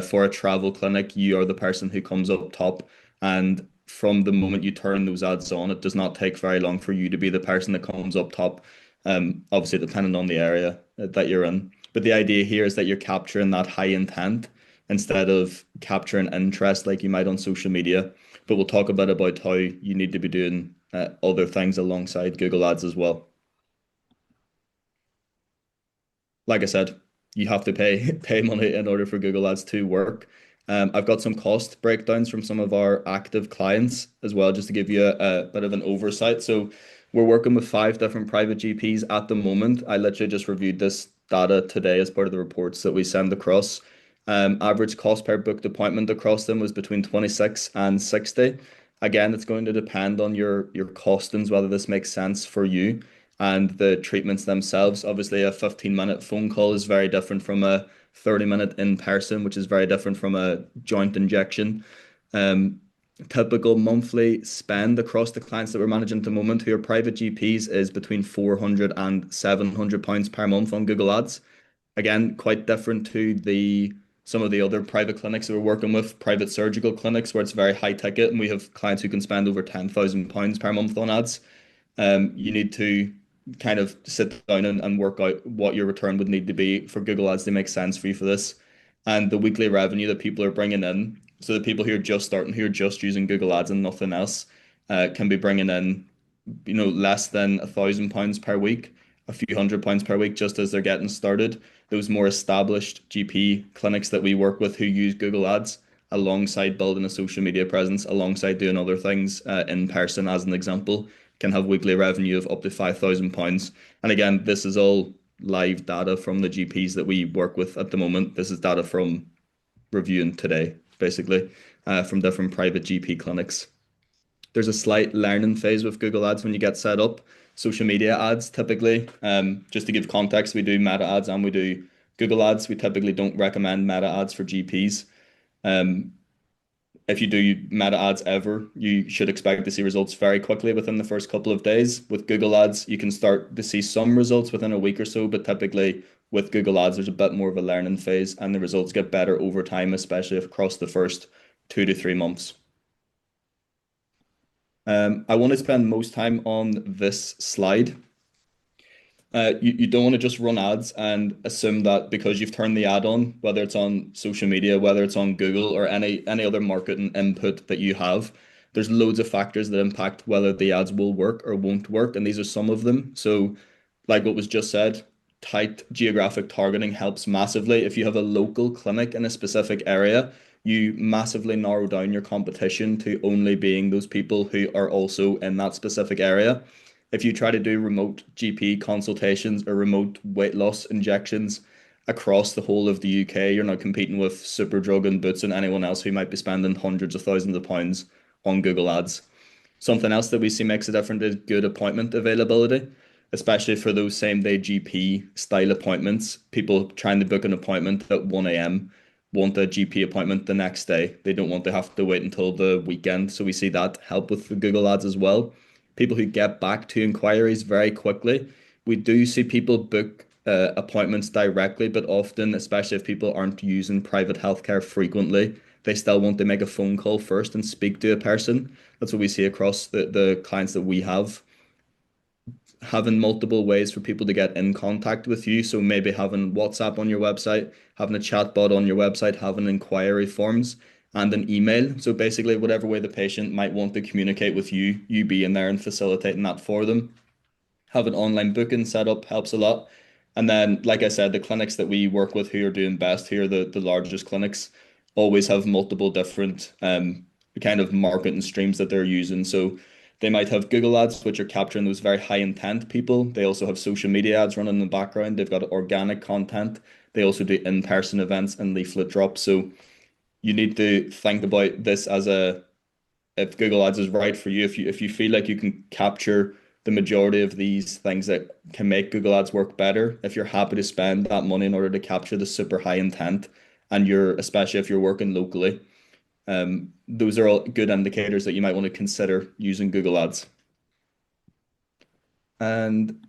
for a travel clinic, you are the person who comes up top. And from the moment you turn those ads on, it does not take very long for you to be the person that comes up top. Obviously depending on the area that you're in. But the idea here is that you're capturing that high intent instead of capturing interest like you might on social media. But we'll talk a bit about how you need to be doing other things alongside Google Ads as well. Like I said, you have to pay money in order for Google Ads to work. I've got some cost breakdowns from some of our active clients as well, just to give you a bit of an oversight. So we're working with 5 different private GPs at the moment. I literally just reviewed this data today as part of the reports that we send across. Average cost per booked appointment across them was between 26 and 60. Again, it's going to depend on your costings, whether this makes sense for you, and the treatments themselves. Obviously, a 15-minute phone call is very different from a 30-minute in person, which is very different from a joint injection. Typical monthly spend across the clients that we're managing at the moment who are private GPs is between £400 and £700 per month on Google Ads. Again, quite different to some of the other private clinics that we're working with, private surgical clinics, where it's very high ticket, and we have clients who can spend over £10,000 per month on ads. You need to kind of sit down and work out what your return would need to be for Google Ads to make sense for you for this. And the weekly revenue that people are bringing in, so the people who are just starting, who are just using Google Ads and nothing else, can be bringing in, less than £1,000 per week, a few £100 per week, just as they're getting started. Those more established GP clinics that we work with who use Google Ads, alongside building a social media presence, alongside doing other things in person, as an example, can have weekly revenue of up to £5,000. And again, this is all live data from the GPs that we work with at the moment. This is data from reviewing today, basically, from different private GP clinics. There's a slight learning phase with Google Ads when you get set up. Social media ads, typically, just to give context, we do Meta ads and we do Google Ads. We typically don't recommend Meta ads for GPs. If you do Meta ads ever, you should expect to see results very quickly within the first couple of days. With Google Ads, you can start to see some results within a week or so, but typically with Google Ads, there's a bit more of a learning phase, and the results get better over time, especially across the first 2 to 3 months. I want to spend most time on this slide. You don't want to just run ads and assume that because you've turned the ad on, whether it's on social media, whether it's on Google or any other marketing input that you have, there's loads of factors that impact whether the ads will work or won't work, and these are some of them. So like what was just said, tight geographic targeting helps massively. If you have a local clinic in a specific area, you massively narrow down your competition to only being those people who are also in that specific area. If you try to do remote GP consultations or remote weight loss injections across the whole of the UK, you're not competing with Superdrug and Boots and anyone else who might be spending hundreds of thousands of pounds on Google Ads. Something else that we see makes a difference is good appointment availability, especially for those same-day GP style appointments. People trying to book an appointment at 1 a.m. want a GP appointment the next day. They don't want to have to wait until the weekend. So we see that help with the Google Ads as well. People who get back to inquiries very quickly. We do see people book appointments directly, but often, especially if people aren't using private healthcare frequently, they still want to make a phone call first and speak to a person. That's what we see across the clients that we have. Having multiple ways for people to get in contact with you. So maybe having WhatsApp on your website, having a chatbot on your website, having inquiry forms, and an email. So basically whatever way the patient might want to communicate with you, you being there and facilitating that for them. Having online booking set up helps a lot. And then, like I said, the clinics that we work with who are doing best, who are the largest clinics, always have multiple different kind of marketing streams that they're using. So they might have Google ads, which are capturing those very high intent people. They also have social media ads running in the background. They've got organic content. They also do in-person events and leaflet drops. So you need to think about this as if Google Ads is right for you, if you feel like you can capture the majority of these things that can make Google Ads work better, if you're happy to spend that money in order to capture the super high intent, and especially if you're working locally, those are all good indicators that you might want to consider using Google Ads. And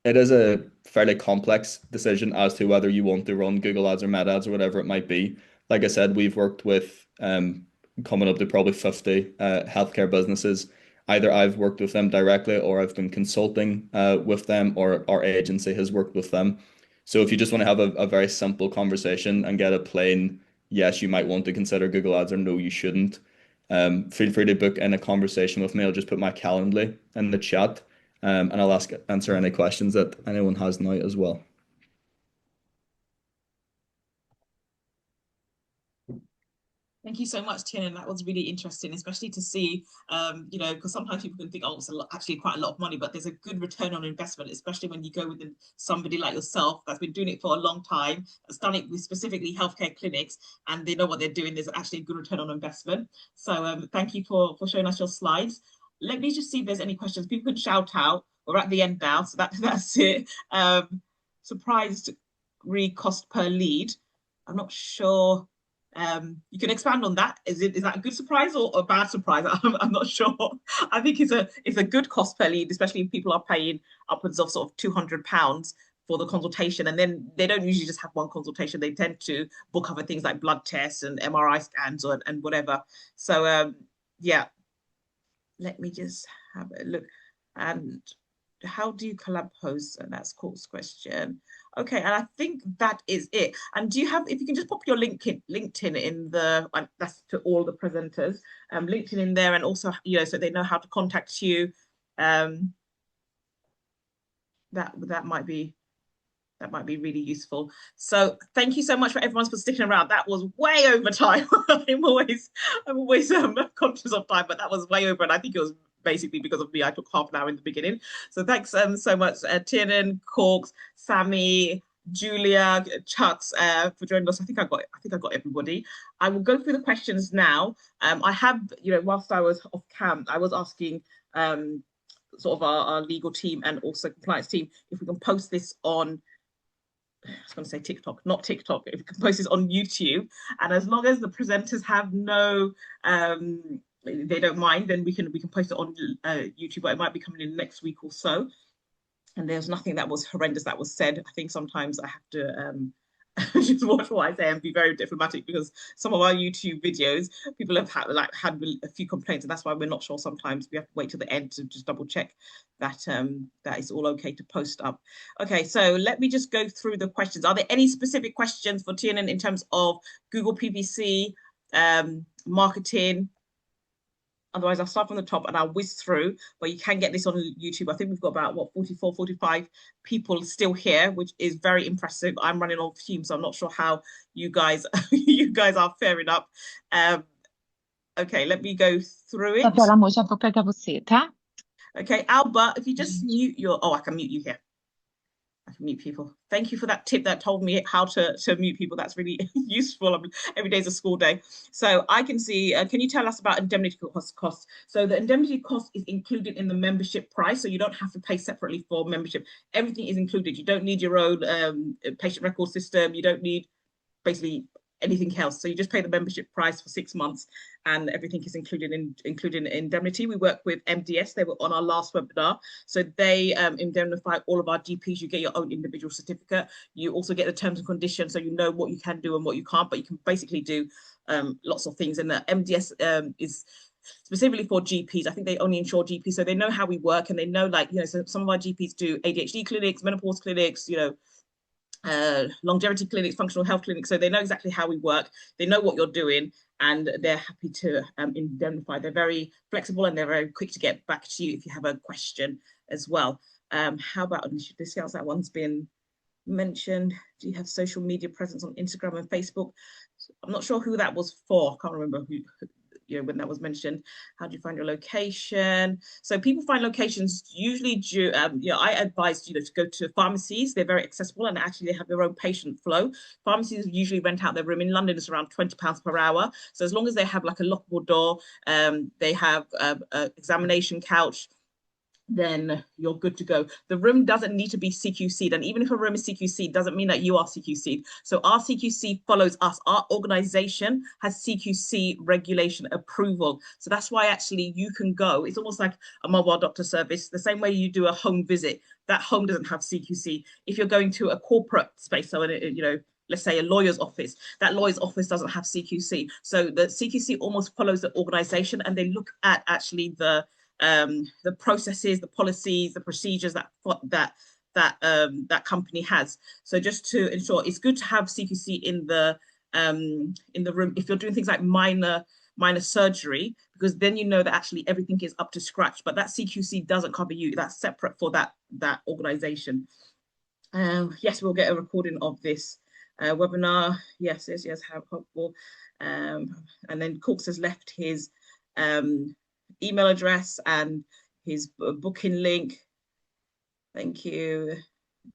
it is a fairly complex decision as to whether you want to run Google Ads or Meta Ads or whatever it might be. Like I said, we've worked with coming up to probably 50 healthcare businesses. Either I've worked with them directly, or I've been consulting with them, or our agency has worked with them. So if you just want to have a very simple conversation and get a plain yes, you might want to consider Google Ads, or no, you shouldn't, feel free to book in a conversation with me. I'll just put my Calendly in the chat, and I'll answer any questions that anyone has now as well. Thank you so much, Tiernan. That was really interesting, especially to see, you know, because sometimes people can think, oh, it's actually quite a lot of money, but there's a good return on investment, especially when you go with somebody like yourself that's been doing it for a long time, has done it with specifically healthcare clinics, and they know what they're doing. There's actually a good return on investment. So thank you for showing us your slides. Let me just see if there's any questions. People can shout out. We're at the end now, so that's it. Surprised cost per lead. I'm not sure. You can expand on that. Is that a good surprise or a bad surprise? I'm not sure. I think it's a good cost per lead, especially if people are paying upwards of sort of £200 for the consultation, and then they don't usually just have one consultation. They tend to book other things like blood tests and MRI scans and whatever. So yeah, let me just have a look. And how do you collab posts? And that's Court's question. Okay, and I think that is it. And do you have, if you can just pop your LinkedIn in the, that's to all the presenters, LinkedIn in there, and also, you know, so they know how to contact you. That might be really useful. So thank you so much for everyone for sticking around. That was way over time. I'm always conscious of time, but that was way over, and I think it was basically because of me. I took half an hour in the beginning. So thanks so much, Tiernan, Corks, Sammy, Julia, Chucks, for joining us. I think I got everybody. I will go through the questions now. I have, you know, whilst I was off cam, I was asking sort of our legal team and also compliance team if we can post this on, I was going to say TikTok, not TikTok, if we can post this on YouTube. And as long as the presenters have no, they don't mind, then we can post it on YouTube, but it might be coming in next week or so. And there's nothing that was horrendous that was said. I think sometimes I have to just watch what I say and be very diplomatic, because some of our YouTube videos, people have had a few complaints, and that's why we're not sure sometimes. We have to wait till the end to just double check that that is all okay to post up. Okay, so let me just go through the questions. Are there any specific questions for Tiernan in terms of Google PPC, marketing? Otherwise, I'll start from the top and I'll whiz through, but you can get this on YouTube. I think we've got about, 44, 45 people still here, which is very impressive. I'm running on fumes, so I'm not sure how you guys are faring up. Okay, let me go through it. Okay, Albert, if you just mute your, I can mute you here. I can mute people. Thank you for that tip that told me how to mute people. That's really useful. Every day is a school day. So I can see, can you tell us about indemnity costs? So the indemnity cost is included in the membership price. So you don't have to pay separately for membership. Everything is included. You don't need your own patient record system. You don't need basically anything else. So you just pay the membership price for 6 months and everything is included in indemnity. We work with MDS. They were on our last webinar. So they indemnify all of our GPs. You get your own individual certificate. You also get the terms and conditions, so you know what you can do and what you can't, but you can basically do lots of things. And the MDS is specifically for GPs. I think they only insure GPs, so they know how we work, and they know, like, you know, so some of our GPs do ADHD clinics, menopause clinics, you know, longevity clinics, functional health clinics, so they know exactly how we work. They know what you're doing, and they're happy to indemnify. They're very flexible and they're very quick to get back to you if you have a question as well. How about initiative sales? That one's been mentioned. Do you have social media presence on Instagram and Facebook? I'm not sure who that was for. I can't remember who, you know, when that was mentioned. How do you find your location? So people find locations usually you know, I advise, you know, to go to pharmacies. They're very accessible and actually they have their own patient flow. Pharmacies usually rent out their room. In London, it's around £20 per hour. So as long as they have like a lockable door, they have an examination couch, then you're good to go. The room doesn't need to be CQC'd. And even if a room is CQC'd, doesn't mean that you are CQC'd. So our CQC follows us. Our organization has CQC regulation approval. So that's why actually you can go. It's almost like a mobile doctor service, the same way you do a home visit. That home doesn't have CQC. If you're going to a corporate space, so, you know, let's say a lawyer's office, that lawyer's office doesn't have CQC. So the CQC almost follows the organization and they look at actually the processes, the policies, the procedures that company has. So just to ensure, it's good to have CQC in the room if you're doing things like minor surgery, because then you know that actually everything is up to scratch. But that CQC doesn't cover you. That's separate for that organization. Yes, we'll get a recording of this webinar. Yes, how helpful. And then Corks has left his email address and his booking link. Thank you.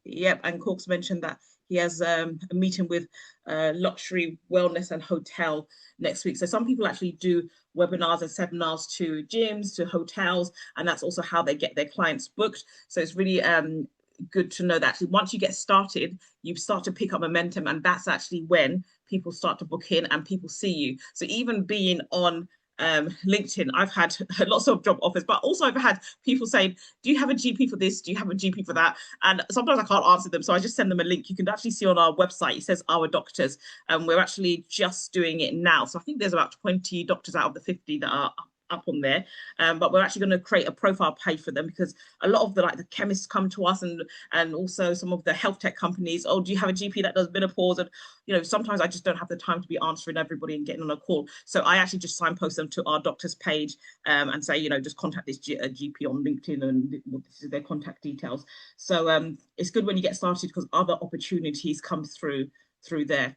Yep, and Corks mentioned that he has a meeting with Luxury Wellness and Hotel next week. So some people actually do webinars and seminars to gyms, to hotels, and that's also how they get their clients booked. So it's really good to know that actually once you get started, you start to pick up momentum, and that's actually when people start to book in and people see you. So even being on LinkedIn, I've had lots of job offers, but also I've had people saying, do you have a GP for this? Do you have a GP for that? And sometimes I can't answer them. So I just send them a link. You can actually see on our website, it says Our Doctors. And we're actually just doing it now. So I think there's about 20 doctors out of the 50 that are up on there, but we're actually going to create a profile page for them, because a lot of the chemists come to us, and also some of the health tech companies. Oh, do you have a GP that does menopause? And you know, sometimes I just don't have the time to be answering everybody and getting on a call, so I actually just signpost them to Our Doctors page and say, you know, just contact this GP on LinkedIn, and this is their contact details. So it's good when you get started, because other opportunities come through there.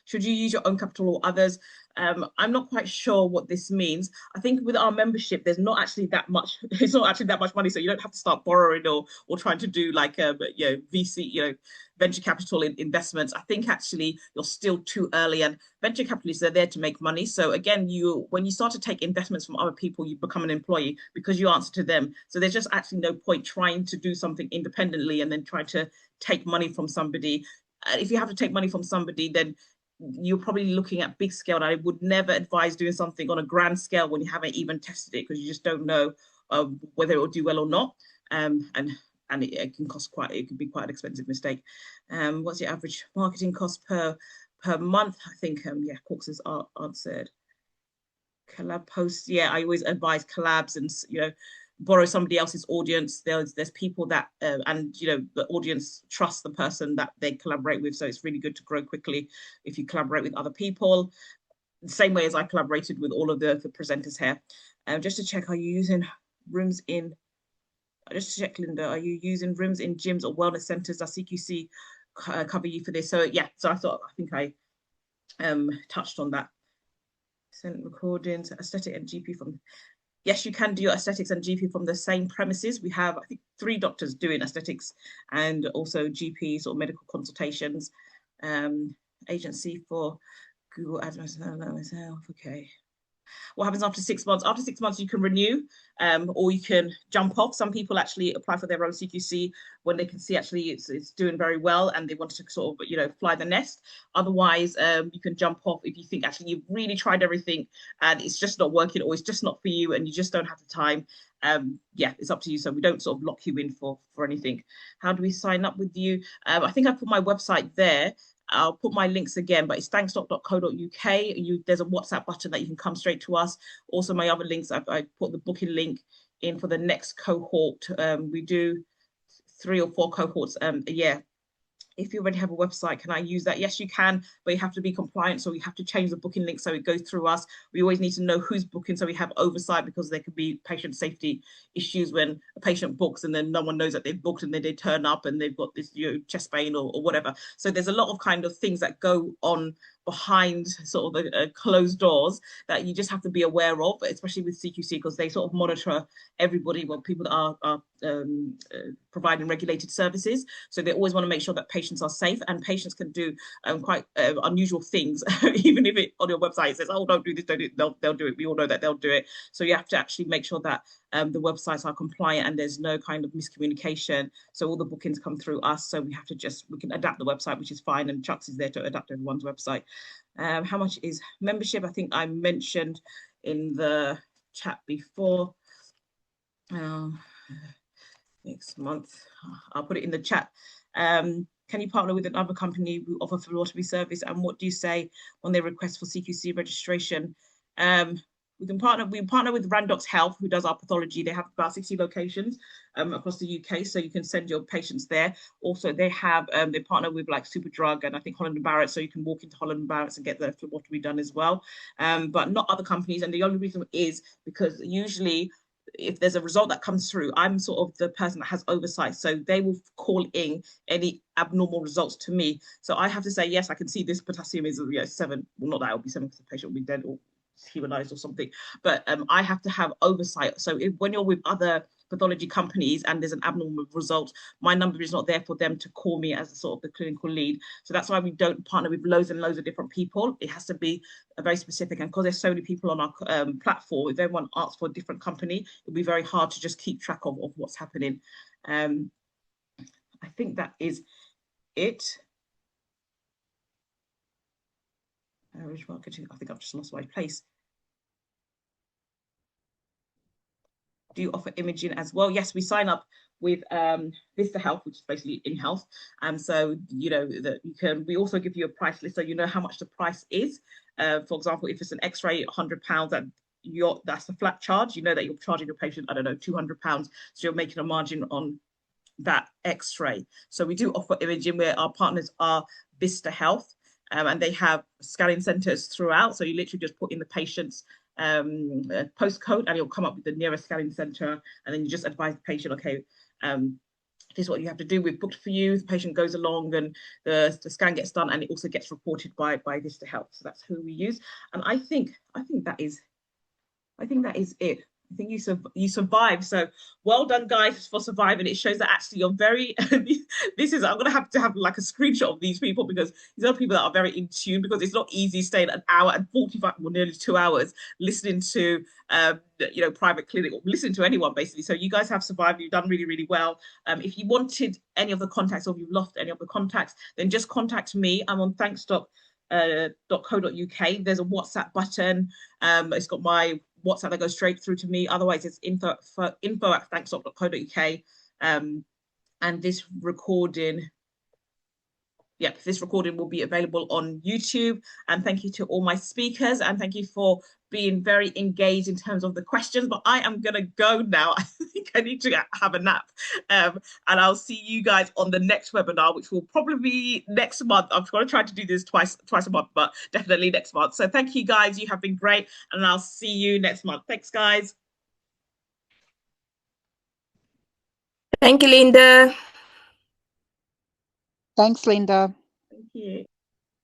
Should you use your own capital or others? I'm not quite sure what this means. I think with our membership, there's not actually that much. It's not actually that much money, so you don't have to start borrowing or trying to do like you know, VC, you know, venture capital investments. I think actually you're still too early, and venture capitalists are there to make money. So again, when you start to take investments from other people, you become an employee because you answer to them. So there's just actually no point trying to do something independently and then try to take money from somebody. If you have to take money from somebody, then you're probably looking at big scale. And I would never advise doing something on a grand scale when you haven't even tested it, because you just don't know whether it will do well or not. And it can cost it can be quite an expensive mistake. What's your average marketing cost per month? I think yeah, Corks has answered. Collab posts, yeah, I always advise collabs and, you know, borrow somebody else's audience. There's people that and you know, the audience trusts the person that they collaborate with, so it's really good to grow quickly if you collaborate with other people, the same way as I collaborated with all of the presenters here. Just to check, are you using rooms in just to check, Linda, are you using rooms in gyms or wellness centers? Does CQC cover you for this? So yeah, so I think I touched on that. Sent recordings, aesthetic and GP from. Yes, you can do your aesthetics and GP from the same premises. We have, I think, 3 doctors doing aesthetics and also GPs or medical consultations. Agency for Google AdWords myself. Okay. What happens after 6 months? After 6 months, you can renew or you can jump off. Some people actually apply for their own CQC when they can see actually it's doing very well and they want to sort of, you know, fly the nest. Otherwise, you can jump off if you think actually you've really tried everything and it's just not working, or it's just not for you and you just don't have the time. Yeah, it's up to you. So we don't sort of lock you in for anything. How do we sign up with you? I think I put my website there. I'll put my links again, but it's thanksdoc.co.uk. There's a WhatsApp button that you can come straight to us. Also, my other links, I put the booking link in for the next cohort. We do 3 or 4 cohorts a year. if you already have a website, can I use that? Yes, you can, but you have to be compliant. So we have to change the booking link so it goes through us. We always need to know who's booking so we have oversight, because there could be patient safety issues when a patient books and then no one knows that they've booked, and then they turn up and they've got this, you know, chest pain or whatever. So there's a lot of kind of things that go on behind sort of the closed doors that you just have to be aware of, especially with CQC, because they sort of monitor everybody, well, people that are providing regulated services. So they always want to make sure that patients are safe, and patients can do quite unusual things. Even if it on your website it says, oh, don't do this, don't do it, they'll do it. We all know that they'll do it. So you have to actually make sure that the websites are compliant and there's no kind of miscommunication. So all the bookings come through us. So we have to we can adapt the website, which is fine. And Chucks is there to adapt everyone's website. How much is membership? I think I mentioned in the chat before. Next month, I'll put it in the chat. Can you partner with another company who offer phlebotomy service? And what do you say when they request for CQC registration? We partner with Randox Health, who does our pathology. They have about 60 locations across the UK, so you can send your patients there. Also, they partner with like Superdrug and I think Holland & Barrett, so you can walk into Holland & Barrett and get the phlebotomy done as well, but not other companies. And the only reason is because usually if there's a result that comes through, I'm sort of the person that has oversight. So they will call in any abnormal results to me. So I have to say, yes, I can see this potassium is 7. Well, not that it will be 7 because the patient will be dead or humanized or something. But I have to have oversight. So when you're with other pathology companies and there's an abnormal result, my number is not there for them to call me as a sort of the clinical lead. So that's why we don't partner with loads and loads of different people. It has to be a very specific, and because there's so many people on our platform, if everyone asks for a different company, it'll be very hard to just keep track of what's happening. I think that is it. Marketing, I think I've just lost my place. Do you offer imaging as well? Yes, we sign up with Vista Health, which is basically in-health. So you know that you can. We also give you a price list, so you know how much the price is. For example, if it's an X-ray, £100, that's a flat charge. You know that you're charging your patient, I don't know, £200. So you're making a margin on that X-ray. So we do offer imaging, where our partners are Vista Health, and they have scanning centres throughout. So you literally just put in the patient's postcode and it'll come up with the nearest scanning center, and then you just advise the patient, okay, this is what you have to do. We've booked for you. The patient goes along and the scan gets done, and it also gets reported by Vista Health. So that's who we use. And I think that is it. I think you survived. So well done, guys, for surviving. It shows that actually you're very. I'm gonna have to have like a screenshot of these people, because these are people that are very in tune. Because it's not easy staying an hour and 45, well, nearly 2 hours listening to private clinic, or listening to anyone basically. So you guys have survived. You've done really, really well. If you wanted any of the contacts, or if you've lost any of the contacts, then just contact me. I'm on thanks.co.uk. There's a WhatsApp button. It's got my WhatsApp that goes straight through to me. Otherwise, it's info@thanks.co.uk. And this recording will be available on YouTube. And thank you to all my speakers, and thank you for being very engaged in terms of the questions. But I am gonna go now. I think I need to have a nap. And I'll see you guys on the next webinar, which will probably be next month. I'm gonna try to do this twice a month, but definitely next month. So thank you guys, you have been great, and I'll see you next month. Thanks, guys. Thank you, Linda. Thanks, Linda. Thank you.